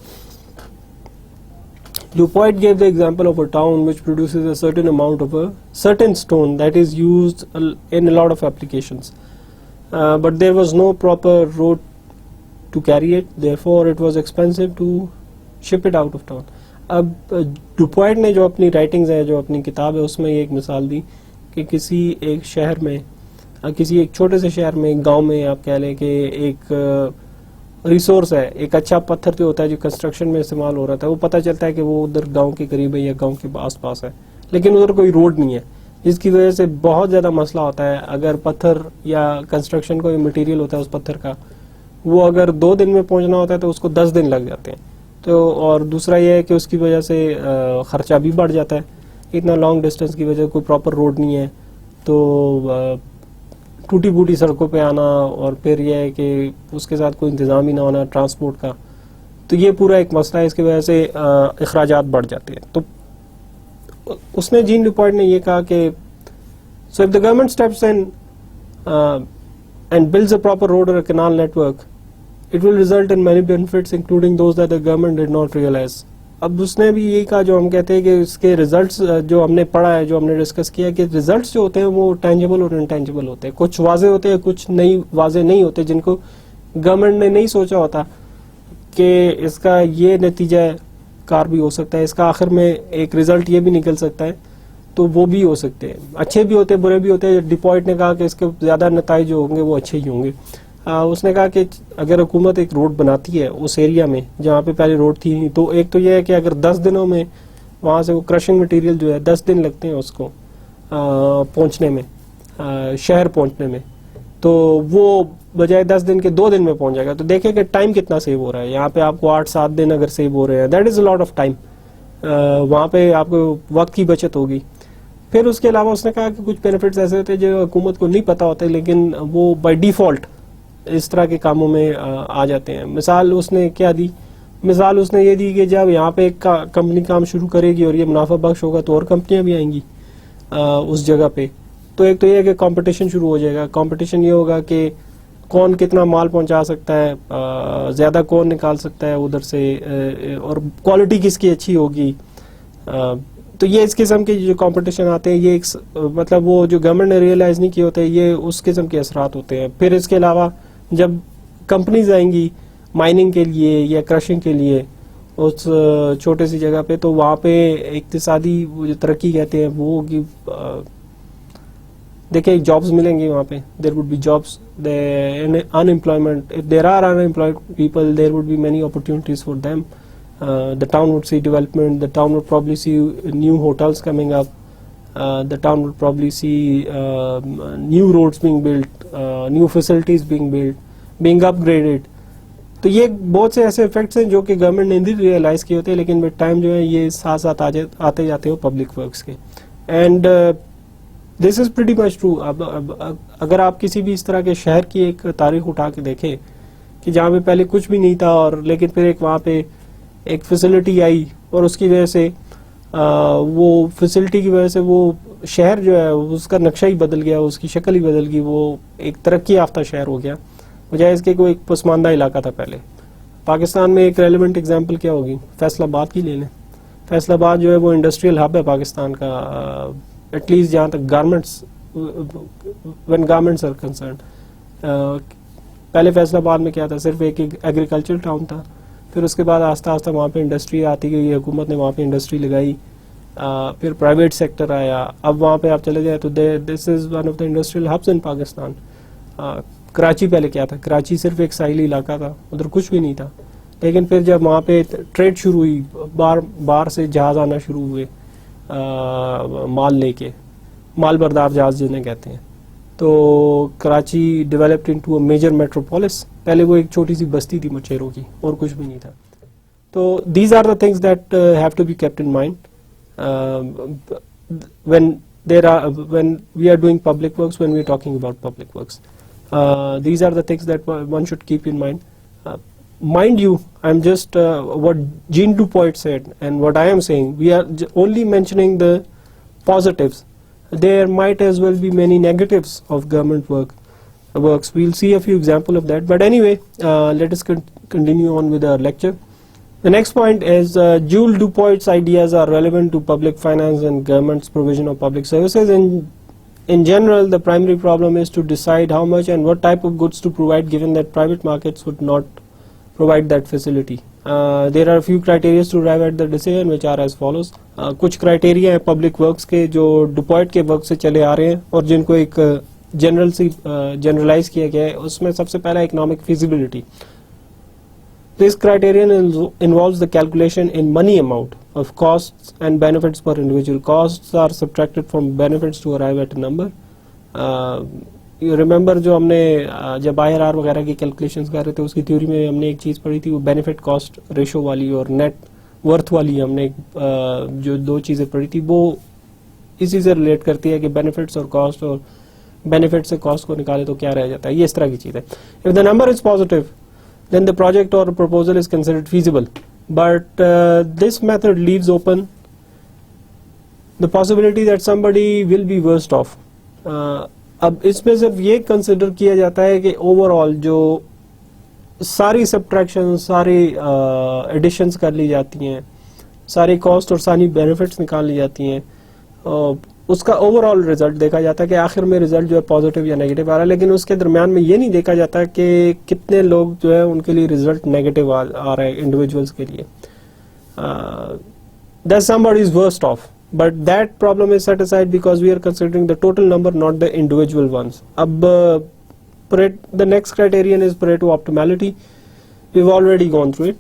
Dupont gave the example of a town which produces a certain amount of a certain stone that is used in a lot of applications, but there was no proper road to carry it, therefore it was expensive to ship it out of town. اب Dupont نے جو اپنی writings ہے, جو اپنی کتاب ہے, اس میں ایک مثال دی کہ کسی ایک شہر میں, کسی ایک چھوٹے سے شہر میں, ایک گاؤں میں آپ کہہ لیں کہ ایک ریسورس ہے, ایک اچھا پتھر جو ہوتا ہے جو کنسٹرکشن میں استعمال ہو رہا تھا, وہ پتہ چلتا ہے کہ وہ ادھر گاؤں کے قریب ہے یا گاؤں کے آس پاس ہے, لیکن ادھر کوئی روڈ نہیں ہے, جس کی وجہ سے بہت زیادہ مسئلہ ہوتا ہے. اگر پتھر یا کنسٹرکشن کوئی مٹیریل ہوتا ہے اس پتھر کا, وہ اگر 2 دن میں پہنچنا ہوتا ہے تو اس کو 10 دن لگ جاتے ہیں. تو اور دوسرا یہ ہے کہ اس کی وجہ سے خرچہ بھی بڑھ جاتا ہے, اتنا لانگ ڈسٹینس کی وجہ سے کوئی پراپر روڈ نہیں ہے, تو ٹوٹی بوٹی سڑکوں پہ آنا, اور پھر یہ ہے کہ اس کے ساتھ کوئی انتظام ہی نہ ہونا ٹرانسپورٹ کا, تو یہ پورا ایک مسئلہ ہے, اس کی وجہ سے اخراجات بڑھ جاتے ہیں. تو اس نے جین ڈوپونٹ نے یہ کہا کہ so if the government steps in and builds a proper road اور canal network it will result in many benefits including those that the government did not realise. اب اس نے بھی یہی کہا جو ہم کہتے ہیں کہ اس کے ریزلٹس جو ہم نے پڑھا ہے, جو ہم نے ڈسکس کیا, کہ ریزلٹس جو ہوتے ہیں وہ ٹینجیبل اور انٹینجیبل ہوتے ہیں, کچھ واضح ہوتے ہیں, کچھ نہیں واضح نہیں ہوتے, جن کو گورنمنٹ نے نہیں سوچا ہوتا کہ اس کا یہ نتیجہ کار بھی ہو سکتا ہے, اس کا آخر میں ایک ریزلٹ یہ بھی نکل سکتا ہے, تو وہ بھی ہو سکتے ہیں, اچھے بھی ہوتے ہیں برے بھی ہوتے ہیں. ڈپوائٹ نے کہا کہ اس کے زیادہ نتائج جو ہوں گے وہ اچھے ہی ہوں گے. اس نے کہا کہ اگر حکومت ایک روڈ بناتی ہے اس ایریا میں جہاں پہ پہلے روڈ تھی نہیں, تو ایک تو یہ ہے کہ اگر 10 دنوں میں وہاں سے وہ کرشنگ مٹیریل جو ہے 10 دن لگتے ہیں اس کو پہنچنے میں, شہر پہنچنے میں, تو وہ بجائے 10 دن کے 2 دن میں پہنچ جائے گا. تو دیکھیں کہ ٹائم کتنا سیو ہو رہا ہے, یہاں پہ آپ کو 8-7 دن اگر سیو ہو رہے ہیں, that is a lot of time, وہاں پہ آپ کو وقت کی بچت ہوگی. پھر اس کے علاوہ اس نے کہا کہ کچھ بینیفٹس ایسے ہوتے ہیں جو حکومت کو نہیں پتا ہوتے, لیکن وہ بائی ڈیفالٹ اس طرح کے کاموں میں آ جاتے ہیں. مثال اس نے کیا دی, مثال اس نے یہ دی کہ جب یہاں پہ ایک کمپنی کام شروع کرے گی اور یہ منافع بخش ہوگا تو اور کمپنیاں بھی آئیں گی اس جگہ پہ. تو ایک تو یہ ہے کہ کمپٹیشن شروع ہو جائے گا. کمپٹیشن یہ ہوگا کہ کون کتنا مال پہنچا سکتا ہے, زیادہ کون نکال سکتا ہے ادھر سے, اور کوالٹی کس کی اچھی ہوگی. تو یہ اس قسم کے جو کمپٹیشن آتے ہیں, یہ ایک مطلب وہ جو گورنمنٹ نے ریئلائز نہیں کیے ہوتے, یہ اس قسم کے اثرات ہوتے ہیں. پھر اس کے علاوہ جب کمپنیز آئیں گی مائننگ کے لیے یا کرشنگ کے لیے اس چھوٹے سی جگہ پہ, تو وہاں پہ اقتصادی جو ترقی کہتے ہیں وہ ہوگی. دیکھیں جابز ملیں گی وہاں پہ, there would be jobs. unemployment, if there are unemployed people, there would be many opportunities for them. The town would see development, the town would probably see new hotels coming up, the town would probably see new roads being built, new facilities being built, being upgraded. تو یہ بہت سے ایسے effects ہیں جو کہ government نے نہیں ریئلائز کیے ہوتے, لیکن ود ٹائم جو ہے یہ ساتھ ساتھ آتے جاتے ہو پبلک ورکس کے. And this is pretty much true. اگر آپ کسی بھی اس طرح کے شہر کی ایک تاریخ اٹھا کے دیکھیں کہ جہاں پہ پہلے کچھ بھی نہیں تھا, اور لیکن پھر ایک وہاں پہ ایک فیسلٹی آئی, اور اس کی وجہ سے وہ فیسلٹی کی وجہ سے وہ شہر جو ہے اس کا نقشہ ہی بدل گیا, اس کی شکل ہی بدل گئی, وہ ایک ترقی یافتہ شہر ہو گیا, بجائے اس کے کوئی ایک پسماندہ علاقہ تھا پہلے. پاکستان میں ایک ریلیونٹ اگزامپل کیا ہوگی, فیصل آباد کی لے لیں. فیصل آباد جو ہے وہ انڈسٹریل ہب ہے پاکستان کا, ایٹ لیسٹ جہاں تک garments, when garments are concerned. پہلے فیصل آباد میں کیا تھا, صرف ایک ایگریکلچر ٹاؤن تھا. پھر اس کے بعد آہستہ آہستہ وہاں پہ انڈسٹری آتی گئی, حکومت نے وہاں پہ انڈسٹری لگائی, پھر پرائیویٹ سیکٹر آیا. اب وہاں پہ آپ چلے جائیں تو this is one of the industrial hubs in Pakistan. Karachi پہلے کیا تھا, کراچی صرف ایک ساحلی علاقہ تھا, ادھر کچھ بھی نہیں تھا, لیکن پھر جب وہاں پہ ٹریڈ شروع ہوئی, باہر سے جہاز آنا شروع ہوئے مال لے کے, مال بردار جہاز جنہیں کہتے ہیں, تو کراچی ڈیولپڈ انٹو اے میجر میٹروپولس. پہلے وہ ایک چھوٹی سی بستی تھی مچھیروں کی, اور کچھ بھی نہیں تھا. تو these are the things that have to be kept in mind when we are doing public works, when we are talking about public works. These are the things that one should keep in mind. Mind you, I'm just what Jean Dupoit said and what I am saying, we are only mentioning the positives. There might as well be many negatives of government works. We'll see a few examples of that. But anyway, let us continue on with our lecture. The next point is Jules Dupoit's ideas are relevant to public finance and government's provision of public services. In general, the primary problem is to decide how much and what type of goods to provide, given that private markets would not provide that facility. There are a few criteria to arrive at the decision, which are as follows. کچھ criteria ہیں public works کے جو Dupoit کے work سے چلے آ رہے ہیں اور جن کو ایک generalize کیا گیا ہے. اس میں سب سے پہلا economic feasibility. This criterion involves the calculation in money amount of costs and benefits per individual. Costs are subtracted from benefits to arrive at a number. You remember جو ہم نے جب IRR وغیرہ کی کیلکولیشنز کر رہے تھے, اس کی تھیوری میں ہم نے ایک چیز پڑھی تھی, وہ بینیفٹ کاسٹ ریشو والی اور نیٹ ورتھ والی. ہم نے جو دو چیزیں پڑھی تھی وہ اسی سے ریلیٹ کرتی ہے کہ بینیفٹس اور کاسٹ, اور بینیفٹ سے کاسٹ کو نکالے تو کیا رہ جاتا ہے. یہ اس طرح کی چیز ہے. If the number is positive, then the project or proposal is considered feasible. But this method leaves open the possibility that somebody will be worse off. اب اس میں صرف یہ کنسیڈر کیا جاتا ہے کہ اوور آل جو ساری سبٹریکشن, ساری ایڈیشنز کر لی جاتی ہیں, ساری کاسٹ اور ساری بینیفٹس نکال لی جاتی ہیں, اس کا اوور آل ریزلٹ دیکھا جاتا ہے کہ آخر میں ریزلٹ جو ہے پازیٹیو یا نیگیٹو آ رہا ہے. لیکن اس کے درمیان میں یہ نہیں دیکھا جاتا کہ کتنے لوگ جو ہے ان کے لیے ریزلٹ نیگیٹو آ رہا ہے انڈیویجولس کے لیے. that somebody is worst off, but that problem is set aside because we are considering the total number, not the individual ones. Ab the next criterion is Pareto optimality. We've already gone through it.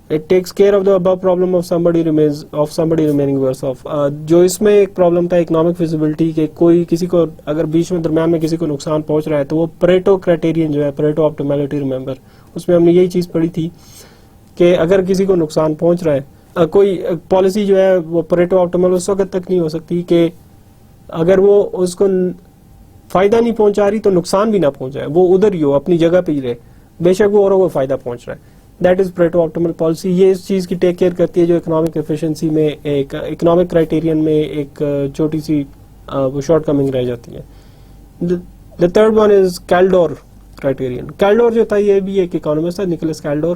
It takes care of the above problem of somebody remaining worse off. جو اس میں ایک problem تھا economic feasibility کہ کوئی کسی کو اگر بیچ میں درمیان میں کسی کو نقصان پہنچ رہا ہے تو وہ پریٹو کرائٹیرین جو ہے, پریٹو آپٹیملٹی, ریمبر اس میں ہم نے یہی چیز پڑھی تھی کہ اگر کسی کو نقصان پہنچ رہا ہے, کوئی پالیسی جو ہے وہ پریٹو آپٹیمل اس وقت تک نہیں ہو سکتی کہ اگر وہ اس کو فائدہ نہیں پہنچا رہی تو نقصان بھی نہ پہنچائے, وہ ادھر ہی ہو اپنی جگہ پہ ہی رہے, بے شک وہ اوروں کو فائدہ پہنچ رہا ہے. That is Pareto optimal policy. یہ اس چیز کی ٹیک کیئر کرتی ہے جو اکنامک ایفیشنسی میں ایک اکنامک کرائٹیرین میں ایک چھوٹی سی وہ شارٹ کمنگ رہ جاتی ہے. The third one is Kaldor criterion. Kaldor جو تھا یہ بھی ایک اکانومسٹ تھا, نکولس کیلڈور,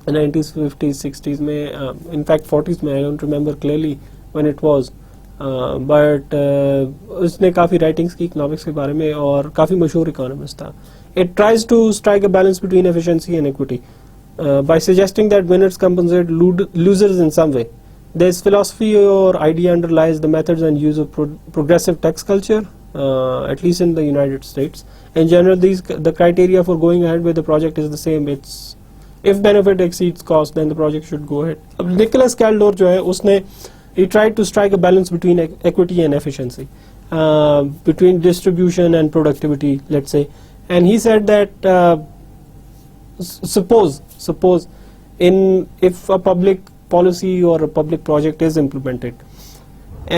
1950s 60s میں, انفیکٹ 40s میں, I don't remember clearly when it was, but اس نے کافی رائٹنگس کی اکنامکس کے بارے میں اور کافی مشہور اکانومسٹ تھا. It tries to strike a balance between efficiency and equity by suggesting that winners compensate losers in some way. This philosophy or idea underlies the methods and use of progressive tax culture, at least in the United States. In general, the criteria for going ahead with the project is the same. It's if benefit exceeds cost, then the project should go ahead. Nicholas Kaldor جو ہے اس نے he tried to strike a balance between equity and efficiency, between distribution and productivity, let's say. And he said that suppose if a public policy or a public project is implemented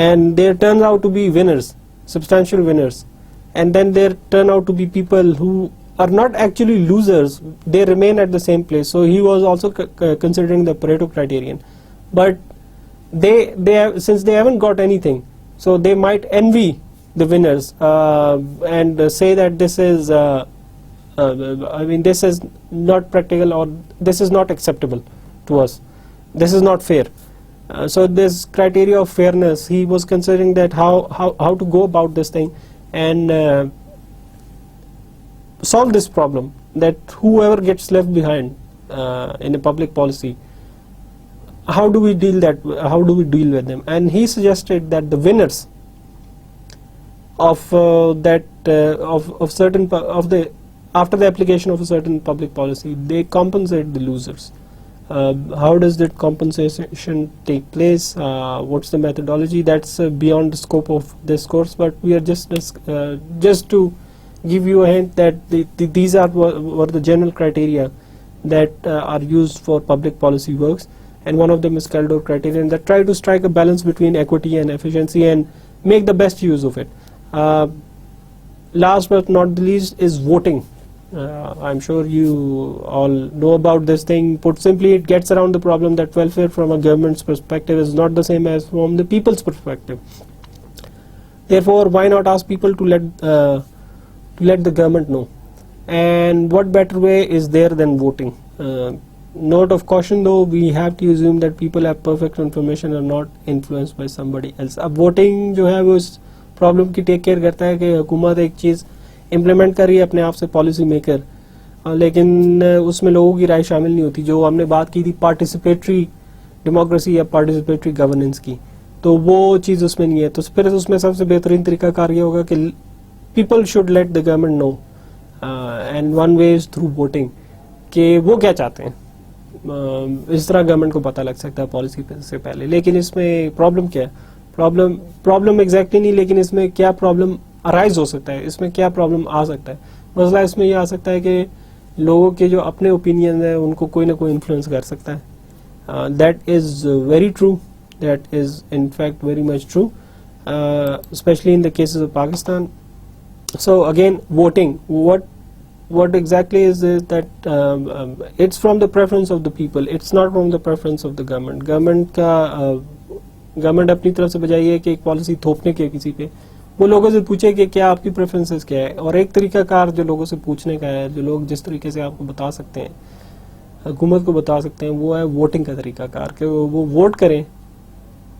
and there turns out to be winners, substantial winners, and then there turn out to be people who are not actually losers, they remain at the same place. So he was also considering the Pareto criterion, but they have, since they haven't got anything, so they might envy the winners and say that this is this is not practical, or this is not acceptable to us, this is not fair. So this criteria of fairness, he was considering that how to go about this thing and solve this problem, that whoever gets left behind in a public policy, how do we deal with them? And he suggested that the winners of after the application of a certain public policy, they compensate the losers. How does that compensation take place? What's the methodology? That's beyond the scope of this course, but we are just to give you a hint that these were the general criteria that are used for public policy works, and one of them is Kaldor criterion that try to strike a balance between equity and efficiency and make the best use of it. Last but not the least is voting. I'm sure you all know about this thing. Put simply, it gets around the problem that welfare from a government's perspective is not the same as from the people's perspective. Therefore, why not ask people to let the government know? And what better way is there than voting? Note of caution though, we have to assume that people have perfect information and not influenced by somebody else. अब voting जो है वो इस problem की take care करता है कि हुकूमत एक चीज़ इम्प्लीमेंट कर रही है अपने आप से पॉलिसी मेकर, लेकिन उसमें लोगों की राय शामिल नहीं होती. जो हमने बात की थी पार्टिसिपेटरी डेमोक्रेसी या पार्टिसिपेटरी गवर्नेंस की, तो वो चीज़ उसमें नहीं है. तो फिर उसमें सबसे बेहतरीन तरीका कार ये होगा कि people should let the government know, and one way is through voting, कि वो क्या चाहते हैं. इस तरह गवर्नमेंट को पता लग सकता है पॉलिसी से पहले. लेकिन इसमें प्रॉब्लम क्या है? प्रॉब्लम एग्जैक्टली नहीं, लेकिन इसमें क्या प्रॉब्लम अराइज हो सकता है, इसमें क्या प्रॉब्लम आ सकता है. मसला इसमें यह आ सकता है कि लोगों के जो अपने ओपिनियन है उनको कोई ना कोई इन्फ्लुएंस कर सकता है. That is very true, that is in fact very much true, specially in the cases of Pakistan. So again, voting, what exactly is it? That it's from the preference of the people, it's not from the preference of the government. Government अपनी तरफ से बजाय है कि एक policy थोपने के किसी पे, वो लोगों से पूछे कि क्या आपकी प्रेफरेंसेस क्या है. और एक तरीका कार जो लोगों से पूछने का है, जो लोग जिस तरीके से आपको बता सकते हैं, हुकूमत को बता सकते हैं, वो है वोटिंग का तरीका कार, कि वो वोट करें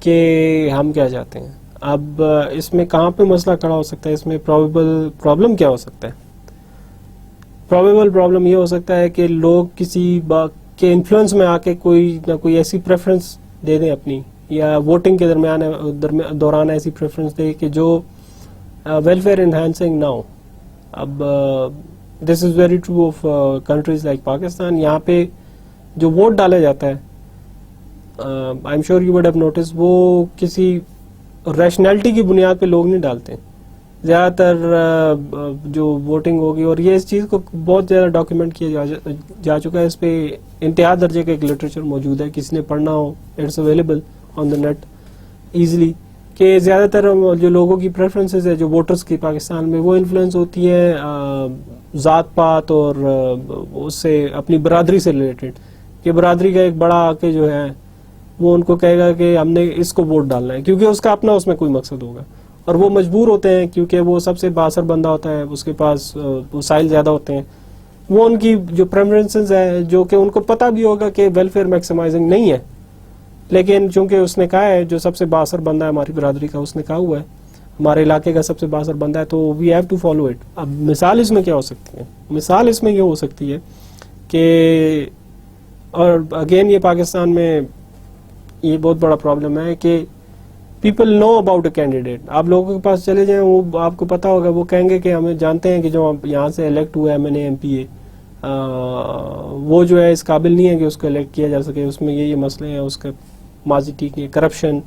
कि हम क्या चाहते हैं. अब इसमें कहाँ पे मसला खड़ा हो सकता है, इसमें प्रोबेबल प्रॉब्लम क्या हो सकता है? प्रोबेबल प्रॉब्लम ये हो सकता है कि लोग किसी के इन्फ्लुएंस में आके कोई ना कोई ऐसी प्रेफरेंस दे दें अपनी, या वोटिंग के दौरान ऐसी प्रेफरेंस दे कि जो वेलफेयर इन्हांसिंग ना हो. अब this is very true of countries like Pakistan. यहाँ पे जो वोट डाला जाता है, I am sure you would have notice, वो किसी रैशनैलिटी की बुनियाद पे लोग नहीं डालते. ज़्यादातर जो वोटिंग होगी, और ये इस चीज़ को बहुत ज़्यादा डॉक्यूमेंट किया जा चुका है, इस पे इंतहा दर्जे का एक लिटरेचर मौजूद है, किसी ने पढ़ना हो it's available on the net easily, कि ज़्यादातर जो लोगों की प्रेफरेंसेस है जो वोटर्स की पाकिस्तान में, वो इन्फ्लुएंस होती है ज़ात पात और उससे अपनी बरादरी से रिलेटेड, कि बरादरी का एक बड़ा आके जो है वो उनको कहेगा कि हमने इसको वोट डालना है, क्योंकि उसका अपना उसमें कोई मकसद होगा. और वो मजबूर होते हैं क्योंकि वो सबसे बासर बंदा होता है, उसके पास वसाइल ज़्यादा होते हैं, वो उनकी जो प्रेफरेंसेस है, जो कि उनको पता भी होगा कि वेलफेयर मैक्सिमाइजिंग नहीं है, लेकिन चूंकि उसने कहा है, जो सबसे बासर बंदा है हमारी बरादरी का, उसने कहा हुआ है हमारे इलाके का सबसे बासर बंदा है, तो we have to follow it. अब मिसाल इसमें क्या हो सकती है? मिसाल इसमें ये हो सकती है कि, और अगेन ये पाकिस्तान में ये बहुत बड़ा प्रॉब्लम है कि people know about a candidate. आप लोगों के पास चले जाएं, वो आपको पता होगा, वो कहेंगे कि हमें जानते हैं कि जो यहाँ से इलेक्ट हुआ है MNA MPA, वो जो है इस काबिल नहीं है कि उसको इलेक्ट किया जा सके, उसमें ये मसले हैं, उसका माजी ठीक नहीं है, करप्शन,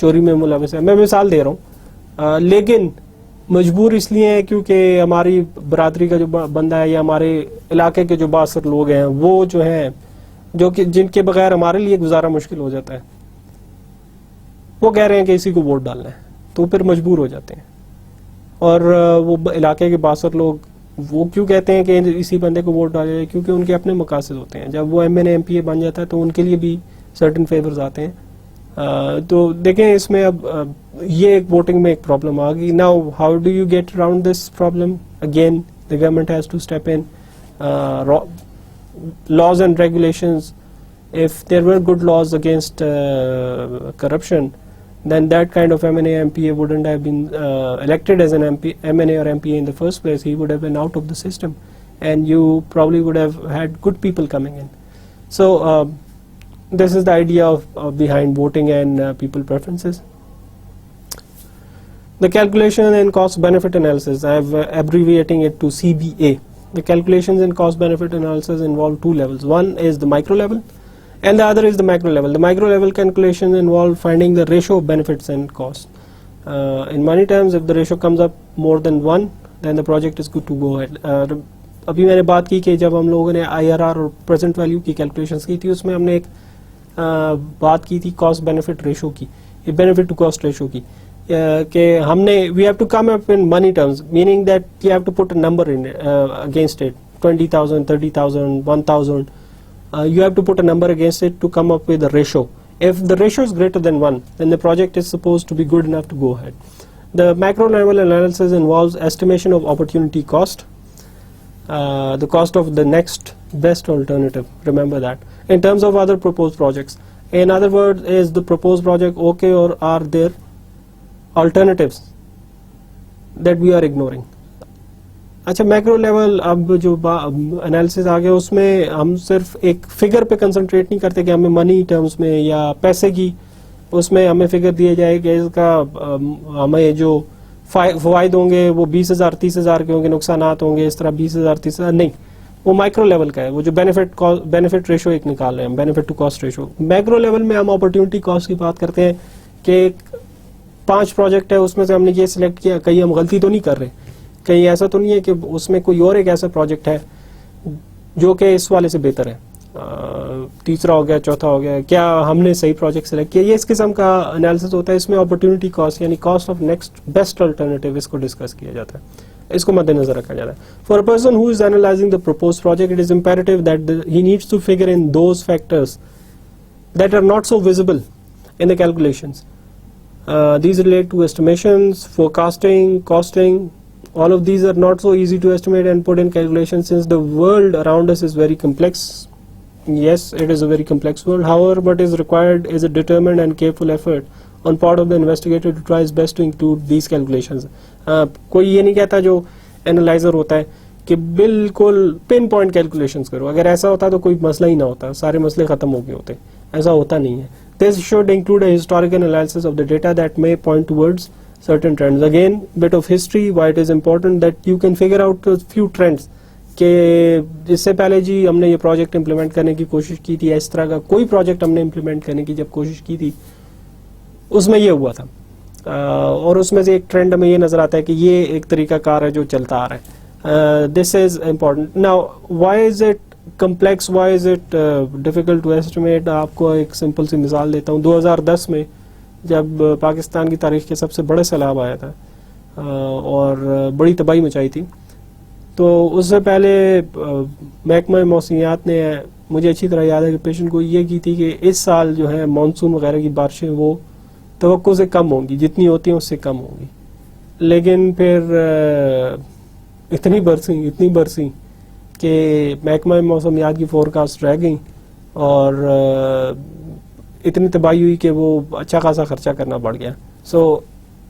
चोरी में मुलविस है. मैं मिसाल दे रहा हूँ, लेकिन मजबूर इसलिए है क्योंकि हमारी बरादरी का जो बंदा है या हमारे इलाके के जो बासर लोग हैं, वो जो हैं, जो कि जिनके बगैर हमारे लिए गुजारा मुश्किल हो जाता है, वो कह रहे हैं कि इसी को वोट डालना है, तो फिर मजबूर हो जाते हैं. और वो इलाके के बासर लोग वो क्यों कहते हैं कि इसी बंदे को वोट डाले? क्योंकि उनके अपने मकासद होते हैं. जब वो MNA MPA बन जाता है तो उनके लिए भी सर्टेन फेवर्स आते हैं. तो देखें इसमें अब ये एक वोटिंग में एक प्रॉब्लम आ गई. Now how do you get around this problem? Again the government has to step in. Laws and regulations, if there were good laws against corruption, then that kind of MNA MPA wouldn't have been elected as an MNA or MPA in the first place. He would have been out of the system. and you probably would have had good people coming in. So this is the idea of behind voting and people preferences. The calculation and cost benefit analysis, I have abbreviating it to CBA. The calculations and cost benefit analysis involve two levels. One is the micro level and the other is the macro level. The micro level calculations involve finding the ratio of benefits and costs. In money terms, if the ratio comes up more than 1, then the project is good to go ahead. ابھی میں نے بات کی کہ جب ہم لوگوں نے IRR اور پریزنٹ ویلیو کی کیلکولیشنس کی تھی, اس میں ہم نے ایک بات کی تھی کاسٹ بینیفٹ ریشو کی, بینیفٹ ٹو کاسٹ ریشو کی, کہ ہم نے we have to come up in money terms, meaning that you have to put a number in against it, 20,000, 30,000, 1,000. You have to put a number against it to come up with a ratio. If the ratio is greater than 1, then the project is supposed to be good enough to go ahead. The macro level analysis involves estimation of opportunity cost, the cost of the next best alternative, remember that, in terms of other proposed projects. In other words, is the proposed project okay, or are there alternatives that we are ignoring? اچھا, macro level اب جو analysis آ گیا, اس میں ہم صرف ایک figure پہ concentrate نہیں کرتے کہ ہمیں منی ٹرمز میں یا پیسے کی اس میں ہمیں فگر دیا جائے کہ اس کا ہمیں جو فوائد ہوں گے وہ 20,000 30,000 کے ہوں گے, نقصانات ہوں گے اس طرح 20,000 30,000, نہیں, وہ مائکرو لیول کا ہے. وہ جو بینیفٹ ریشو ایک نکال رہے ہیں ہم, benefit to cost ratio. Macro level میں ہم اپرچونٹی کاسٹ کی بات کرتے ہیں کہ 5 پروجیکٹ ہے, اس میں سے ہم نے یہ سلیکٹ کیا, کہیں ہم غلطی تو نہیں کر رہے, کہیں ایسا تو نہیں ہے کہ اس میں کوئی اور ایک ایسا پروجیکٹ ہے جو کہ اس والے سے بہتر ہے, تیسرا ہو گیا, چوتھا ہو گیا, کیا ہم نے صحیح پروجیکٹ سلیکٹ کیا. یہ اس قسم کا انالیسس ہوتا ہے. اس میں اپرچونٹی کاسٹ یعنی cost of next best alternative اس کو ڈسکس کیا جاتا ہے, اس کو مد نظر رکھا جاتا ہے. For a person who is analysing the proposed project, it is imperative that he needs to figure in those factors that are not so visible in the calculations. These relate to estimations, forecasting, costing. All of these are not so easy to estimate and put in calculations since the world around us is very complex. Yes, it is a very complex world. However, what is required is a determined and careful effort on part of the investigator to try his best to include these calculations. کوئی یہ نہیں کہتا جو analyser ہوتا ہے کہ بالکل pin point calculations کرو. اگر ایسا ہوتا تو کوئی مسئلہ ہی نہ ہوتا, سارے مسئلے ختم ہو گئے ہوتے. ایسا ہوتا نہیں ہے. This should include a historical analysis of the data that may point towards certain trends. Again, bit of history, why it is important that you can figure out a few trends. کہ اس سے پہلے جی ہم نے یہ project implement کرنے کی کوشش کی تھی, اس طرح کا کوئی پروجیکٹ ہم نے امپلیمنٹ کرنے کی جب کوشش کی تھی اس میں یہ ہوا تھا, اور اس میں سے ایک ٹرینڈ ہمیں یہ نظر آتا ہے کہ یہ ایک طریقہ کار ہے جو چلتا آ رہا ہے. This is important. Now why is it complex, why is it difficult to estimate. آپ کو ایک سمپل سی مثال دیتا ہوں. 2010 میں جب پاکستان کی تاریخ کے سب سے بڑے سیلاب آیا تھا اور بڑی تباہی مچائی تھی, تو اس سے پہلے محکمہ موسمیات نے, مجھے اچھی طرح یاد ہے کہ پیشن کو یہ کی تھی کہ اس سال جو ہے مانسون وغیرہ کی بارشیں وہ توقع سے کم ہوں گی, جتنی ہوتی ہیں اس سے کم ہوں گی. لیکن پھر اتنی برسیں کہ محکمہ موسمیات کی فورکاسٹ رہ گئیں اور اتنی تباہی ہوئی کہ وہ اچھا خاصا خرچہ کرنا پڑ گیا. So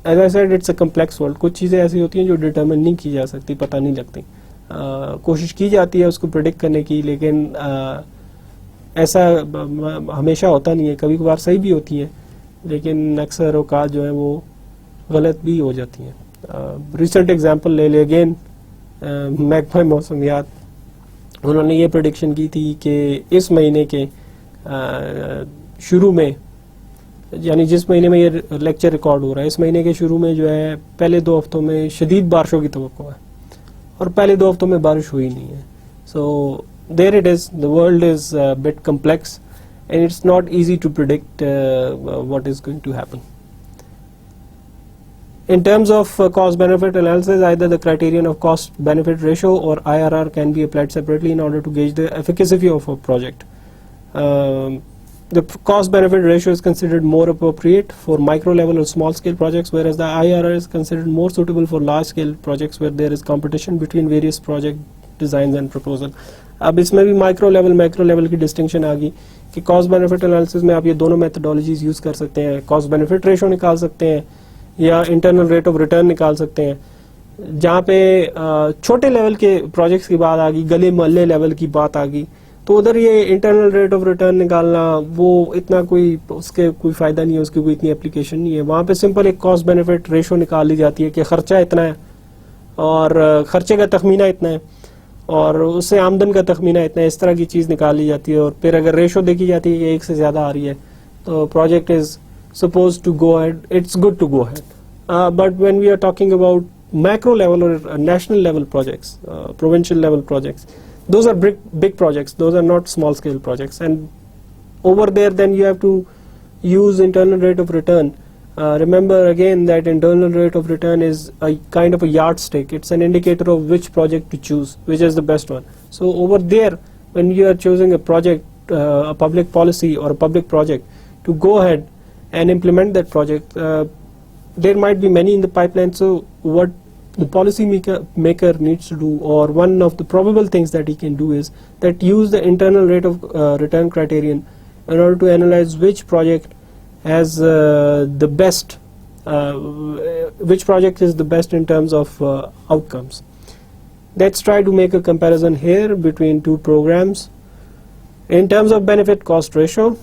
as I said it's a complex world. کچھ چیزیں ایسی ہوتی ہیں جو ڈٹرمن نہیں کی جا سکتی, پتہ نہیں لگتی. کوشش کی جاتی ہے اس کو پریڈکٹ کرنے کی, لیکن ایسا ہمیشہ ہوتا نہیں ہے. کبھی کبھار صحیح بھی ہوتی ہیں لیکن اکثر اوقات جو ہیں وہ غلط بھی ہو جاتی ہیں. ریسنٹ ایگزامپل لے لے, اگین محکمہ موسمیات, انہوں نے یہ پریڈکشن کی تھی کہ اس مہینے کے شروع میں, یعنی جس مہینے میں یہ لیکچر ریکارڈ ہو رہا ہے, اس مہینے کے شروع میں جو ہے پہلے 2 ہفتوں میں شدید بارشوں کی توقع ہے, اور پہلے 2 ہفتوں میں بارش ہوئی نہیں ہے. So there it is, the world is but complex and it's not easy to predict what is going to happen. In terms of cost-benefit analysis, either the criterion of cost-benefit ratio or IRR can be applied separately in order to gauge the efficacy of a project. The cost-benefit ratio is considered more appropriate for micro-level or small-scale projects, whereas the IRR is considered more suitable for large-scale projects where there is competition between various project designs and proposal. اب اس میں بھی micro level کی distinction آ گئی کہ cost benefit analysis میں آپ یہ دونوں میتھڈالوجیز یوز کر سکتے ہیں. کاسٹ بینیفٹ ریشو نکال سکتے ہیں یا انٹرنل ریٹ آف ریٹرن نکال سکتے ہیں. جہاں پہ چھوٹے لیول کے پروجیکٹس کی بات آ گئی, گلے محلے لیول کی بات آ گئی, تو ادھر یہ انٹرنل ریٹ آف ریٹرن نکالنا وہ اتنا کوئی اس کے کوئی فائدہ نہیں ہے, اس کی کوئی اتنی اپلیکیشن نہیں ہے. وہاں پہ سمپل ایک کاسٹ بینیفٹ ریشو نکال لی جاتی ہے کہ خرچہ اتنا ہے اور خرچے کا تخمینہ اتنا ہے اور اس سے آمدن کا تخمینہ اتنا ہے, اس طرح کی چیز نکال لی جاتی ہے. اور پھر اگر ریشو دیکھی جاتی ہے کہ ایک سے زیادہ آ رہی ہے تو project is suppose to go ahead, it's good to go ahead. But when we are talking about macro level or national level projects, provincial level projects, those are big projects, those are not small scale projects, and over there then you have to use internal rate of return. Remember again that internal rate of return is a kind of a yardstick, it's an indicator of which project to choose, which is the best one. So over there when you are choosing a project, a public policy or a public project, to go ahead and implement that project, there might be many in the pipeline. So what the policy maker needs to do, or one of the probable things that he can do, is that use the internal rate of return criterion in order to analyze which project has the best, which project is the best in terms of outcomes. Let's try to make a comparison here between two programs in terms of benefit cost ratio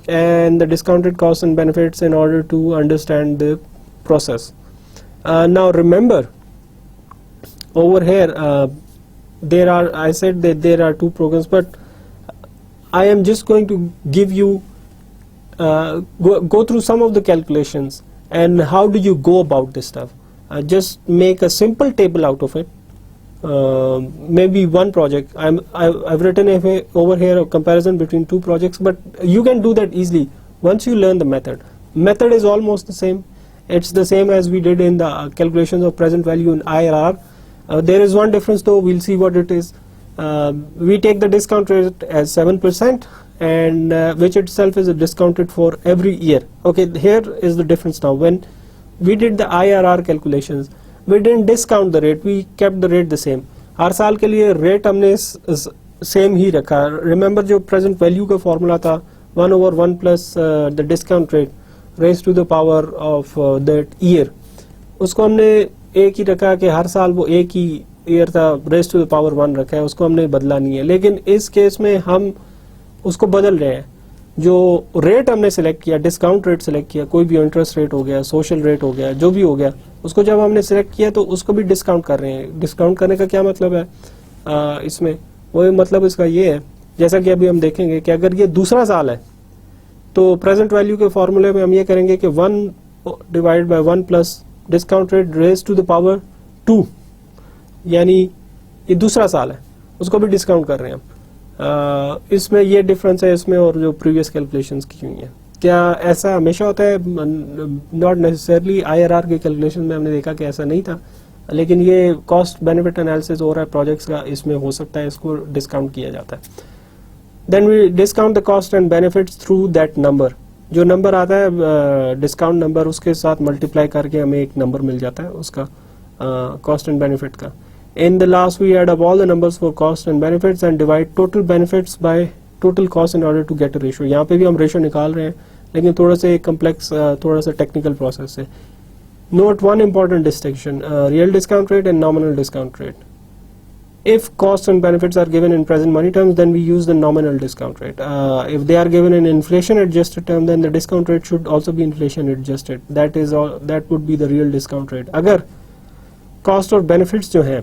and the discounted costs and benefits in order to understand the process. Now remember, over here there are, I said that there are two programs, but I am just going to give you go through some of the calculations and how do you go about this stuff. Just make a simple table out of it. Maybe one project. I've written over here a comparison between two projects, but you can do that easily once you learn the method. Method is almost the same. It's the same as we did in the calculations of present value in IRR. There is one difference though, we'll see what it is. We take the discount rate as 7%, and which itself is discounted for every year. Okay, here is the difference now. When we did the IRR calculations, we didn't discount the rate, we kept the rate the same. ہر سال کے لیے rate ہم نے same ہی رکھا. Remember جو present value کا formula تھا 1/1 plus the discount rate raised to the power of that year, اس کو ہم نے ایک ہی رکھا کہ ہر سال وہ ایک ہی ایئر تھا, raised to the power 1 رکھا ہے, اس کو ہم نے بدلا نہیں ہے. لیکن اس کیس میں ہم اس کو بدل رہے ہیں. جو ریٹ ہم نے سلیکٹ کیا, ڈسکاؤنٹ ریٹ سلیکٹ کیا, کوئی بھی انٹرسٹ ریٹ ہو گیا, سوشل ریٹ ہو گیا, جو بھی ہو گیا, اس کو جب ہم نے سلیکٹ کیا تو اس کو بھی ڈسکاؤنٹ کر رہے ہیں. ڈسکاؤنٹ کرنے کا کیا مطلب ہے اس میں, وہ مطلب اس کا یہ ہے, جیسا کہ ابھی ہم دیکھیں گے کہ اگر یہ دوسرا سال ہے تو پریزنٹ ویلیو کے فارمولے میں ہم یہ کریں گے کہ 1/1 plus discount rate raise to the power 2, یعنی یہ دوسرا سال ہے, اس کو بھی ڈسکاؤنٹ کر رہے ہیں ہم. اس میں یہ ڈفرنس ہے اس میں اور جو پریویس کیلکولیشنز کی ہوئی ہیں. کیا ایسا ہمیشہ ہوتا ہے؟ Not necessarily. IRR کے کیلکولیشن میں ہم نے دیکھا کہ ایسا نہیں تھا, لیکن یہ کاسٹ بینیفٹ انالیسس ہو رہا ہے پروجیکٹس کا, اس میں ہو سکتا ہے اس کو ڈسکاؤنٹ کیا جاتا ہے. Then we discount the cost and benefits through that number. جو نمبر آتا ہے ڈسکاؤنٹ نمبر, اس کے ساتھ ملٹیپلائی کر کے ہمیں ایک نمبر مل جاتا ہے اس کا کاسٹ اینڈ بینیفٹ کا. In the last we add up all the numbers for cost and benefits and divide total benefits by total cost in order to get a ratio. یہاں پہ بھی ہم ریشو نکال رہے ہیں, لیکن تھوڑا سا کمپلیکس, تھوڑا سا ٹیکنیکل پروسیس ہے. Note one important distinction, real discount rate and nominal discount rate. If costs and benefits are given in present money terms, then we use the nominal discount rate. If they are given in inflation adjusted term, then the discount rate should also be inflation adjusted. That would be the real discount rate. اگر cost اور benefits جو ہیں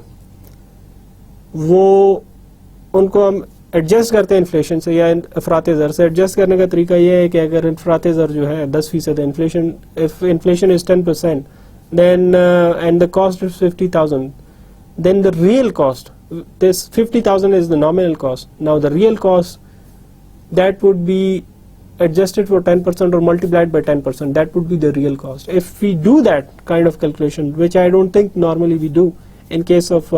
وہ ان کو ہم adjust کرتے ہیں inflation سے یا افراط زر سے. ایڈجسٹ کرنے کا طریقہ یہ ہے کہ اگر افراط زر جو ہے 10% inflation, if inflation is 10%, then and the cost is 50,000, then the real cost, this 50,000 is the nominal cost. Now the real cost, that would be adjusted for 10% or multiplied by 10%, that would be the real cost. If we do that kind of calculation, which I don't think normally we do in case of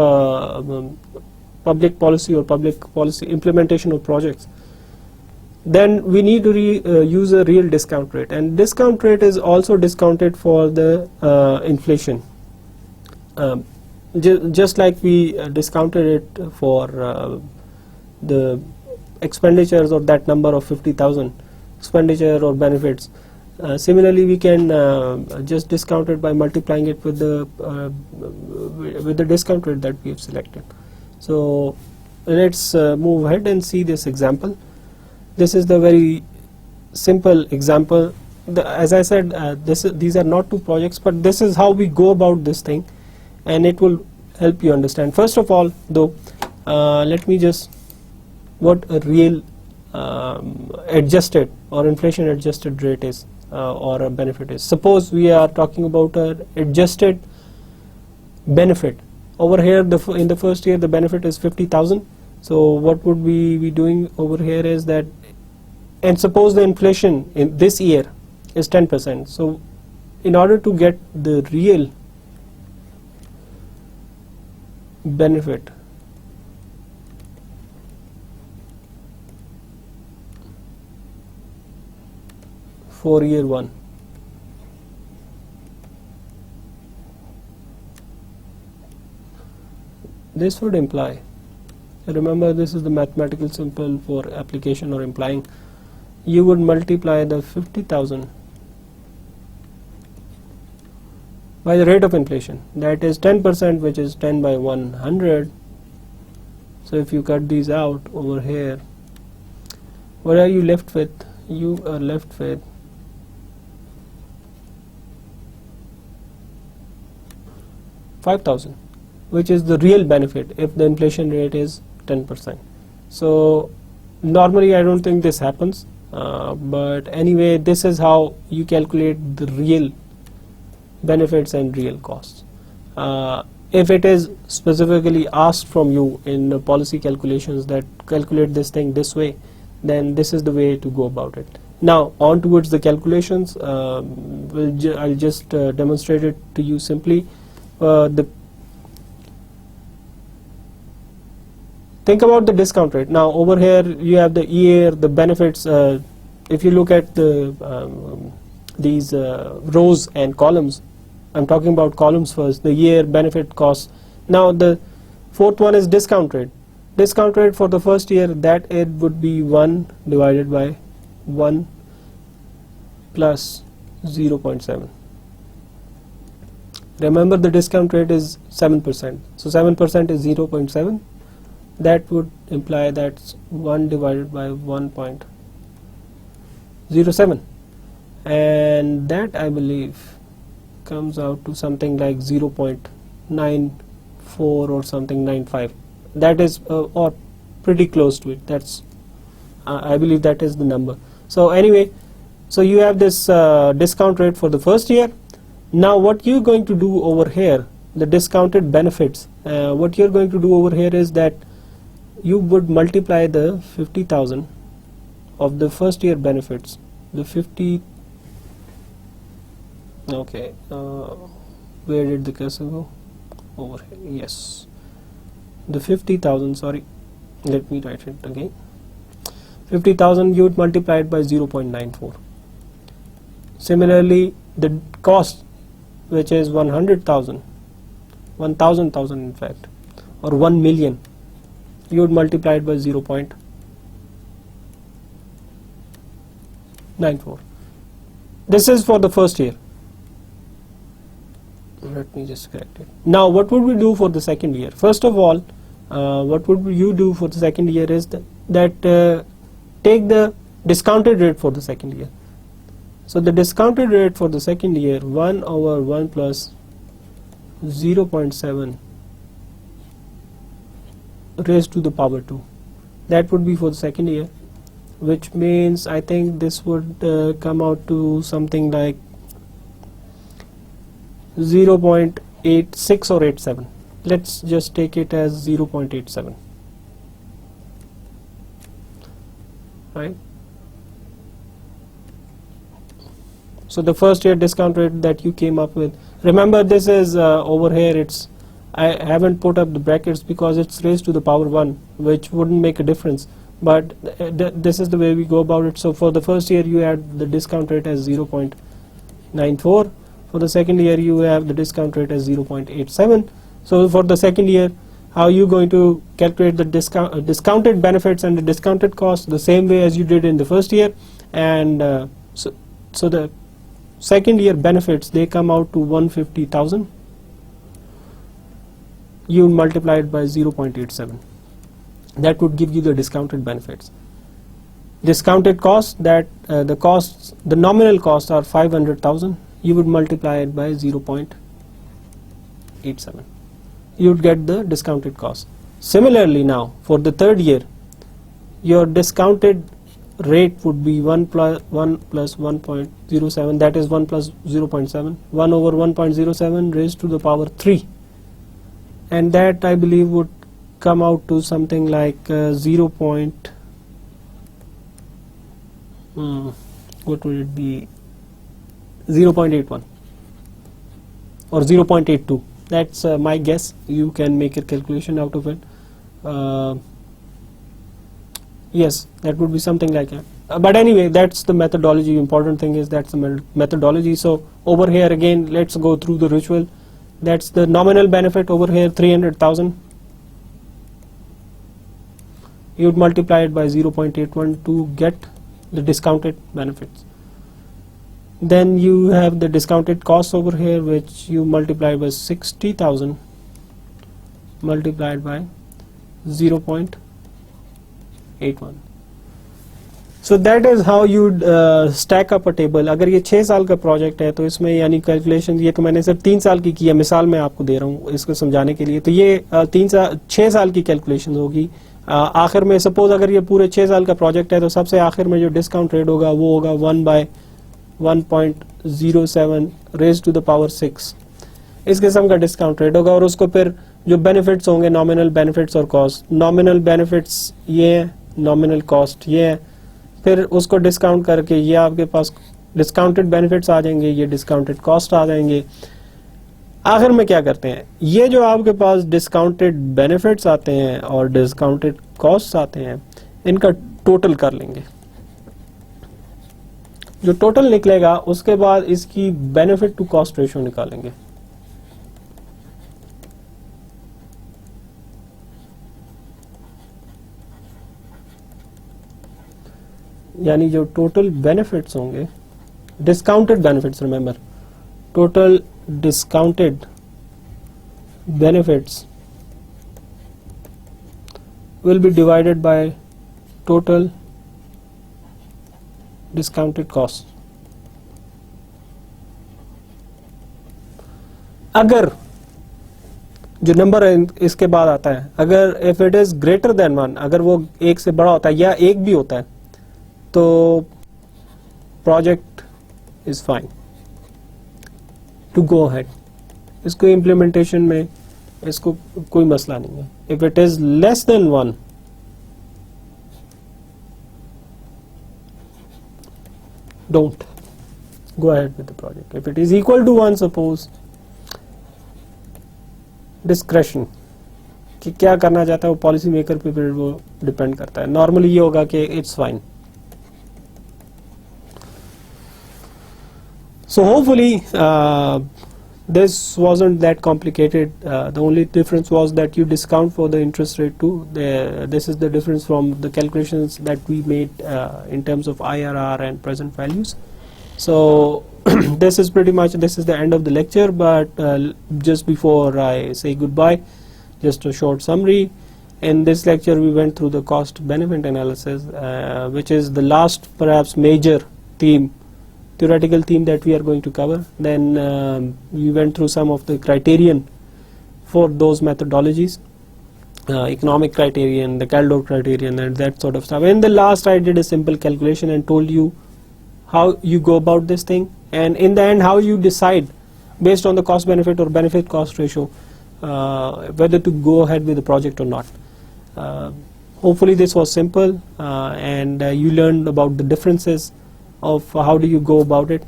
public policy or public policy implementation of projects, then we need to use a real discount rate, and discount rate is also discounted for the inflation. Just like we discounted it for the expenditures of that number of 50,000 expenditure or benefits, Similarly, we can just discount it by multiplying it with the discount rate that we have selected. So let's move ahead and see this example. This is the very simple example. As I said, these are not two projects, but this is how we go about this thing, and it will help you understand. First of all, though, let me just what a real adjusted or inflation adjusted rate is or a benefit is. Suppose we are talking about an adjusted benefit. Over here, in the first year, the benefit is 50,000. So what would we be doing over here is that, and suppose the inflation in this year is 10%. So in order to get the real benefit for year 1, this would imply, remember this is the mathematical symbol for application or implying, you would multiply the 50,000 by the rate of inflation, that is 10%, which is 10 by 100. So if you cut these out over here, what are you left with? You are left with 5,000, which is the real benefit if the inflation rate is 10%. So normally I don't think this happens, but anyway, this is how you calculate the real benefits and real costs. If it is specifically asked from you in the policy calculations that calculate this thing this way, then this is the way to go about it. Now on towards the calculations, I'll just demonstrate it to you simply. Think about the discount rate. Now over here you have the year, the benefits. If you look at the these rows and columns, I'm talking about columns first, the year, benefit, cost. Now the fourth one is discount rate. Discount rate for the first year, that it would be 1 divided by 1 plus 0.7. Remember the discount rate is 7%. So 7% is 0.7. That would imply that's 1 divided by 1.07. And that, I believe, comes out to something like 0.94 or something 95. That is or pretty close to it. That's I believe that is the number. So anyway, so you have this discount rate for the first year. Now what you're going to do over here, the discounted benefits, what you're going to do over here is that you would multiply the 50,000 of the first year benefits, the 50. Okay, where did the cursor go? Over here, yes, the 50,000, sorry, let me write it again. 50,000 you would multiply it by 0.94. Similarly, the cost, which is 100,000, 1,000,000 in fact, or 1 million, you would multiply it by 0.94. This is for the first year. Let me just correct it. Now what would we do for the second year? First of all, what would you do for the second year is that take the discounted rate for the second year. So the discounted rate for the second year, 1 over 1 plus 0.7 raised to the power 2. That would be for the second year, which means I think this would come out to something like 0.86 or 87. Let's just take it as 0.87. Right? So the first year discount rate that you came up with, remember this is over here, it's, I haven't put up the brackets because it's raised to the power 1, which wouldn't make a difference, but this is the way we go about it. So for the first year you had the discount rate as 0.94. For the second year you have the discount rate as 0.87. So for the second year, how are you going to calculate the discounted benefits and the discounted cost? The same way as you did in the first year. And so the second year benefits, they come out to 150,000. You multiply it by 0.87. That would give you the discounted benefits. Discounted cost, that the nominal costs are 500,000. You would multiply it by 0.87. You would get the discounted cost. Similarly, now for the third year, your discounted rate would be 1 plus 1.07, that is 1 plus 0.7, 1 over 1.07 raised to the power 3, and that I believe would come out to something like 0.81 or 0.82. That's my guess. You can make a calculation out of it. Yes, that would be something like that. But anyway, that's the methodology. Important thing is that's the methodology. So over here again, let's go through the ritual. That's the nominal benefit over here, 300,000. You would multiply it by 0.81 to get the discounted benefits. Then you have the discounted costs over here, which you multiply by 60,000 multiplied by 0.81. So that is how you'd stack up a table. अगर ये 6 साल का project है तो इसमें यानी calculation, ये तो मैंने सिर्फ 3 साल की है, मिसाल मैं आपको दे रहा हूँ इसको समझाने के लिए. तो ये 6 साल की कैलकुलेशन होगी. आखिर में सपोज अगर ये पूरे 6 साल का प्रोजेक्ट है तो सबसे आखिर में जो डिस्काउंट रेट होगा वो होगा 1/1.07 रेज टू द पावर 6. इस किस्म का डिस्काउंट रेट होगा. और उसको फिर जो बेनिफिट्स होंगे, नॉमिनल बेनिफिट्स और कॉस्ट, नॉमिनल बेनिफिट्स ये है, नॉमिनल कॉस्ट ये है, फिर उसको डिस्काउंट करके ये आपके पास डिस्काउंटेड बेनिफिट्स आ जाएंगे, ये डिस्काउंटेड कॉस्ट आ जाएंगे. आखिर में क्या करते हैं, ये जो आपके पास डिस्काउंटेड बेनिफिट्स आते हैं और डिस्काउंटेड कॉस्ट आते हैं, इनका टोटल कर लेंगे. जो टोटल निकलेगा उसके बाद इसकी बेनिफिट टू कॉस्ट रेशियो निकालेंगे. यानी जो टोटल बेनिफिट्स होंगे, discounted benefits, remember total discounted benefits will be divided by total discounted cost. अगर जो नंबर इसके बाद आता है, अगर if it is greater than 1, अगर वो 1 से बड़ा होता है या 1 भी होता है तो project is fine to go ahead. इसको implementation में इसको कोई मसला नहीं है. If it is less than 1, don't go ahead with the project. If it is equal to 1, suppose, discretion कि क्या करना चाहता है वो पॉलिसी मेकर पे फिर वो डिपेंड करता है. नॉर्मली ये होगा कि it's fine. So hopefully this wasn't that complicated. The only difference was that you discount for the interest rate too. This is the difference from the calculations that we made in terms of IRR and present values. So this is the end of the lecture, but just before I say goodbye, just a short summary. In this lecture we went through the cost benefit analysis, which is the last perhaps major theoretical theme that we are going to cover. Then we went through some of the criterion for those methodologies, economic criterion, the Kaldor criterion, and that sort of stuff. In the last I did a simple calculation and told you how you go about this thing, and in the end how you decide based on the cost benefit or benefit cost ratio whether to go ahead with the project or not. Hopefully this was simple, and you learned about the differences of how do you go about it.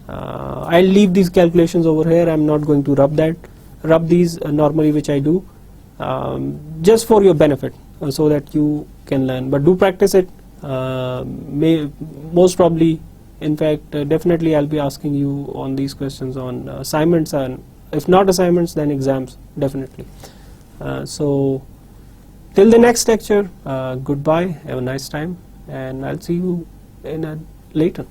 I'll leave these calculations over here. I'm not going to rub these normally, which I do just for your benefit, so that you can learn. But do practice it. Most probably, in fact, definitely I'll be asking you on these questions on assignments, and if not assignments, then exams, definitely. So till the next lecture, goodbye, have a nice time, and I'll see you in a later.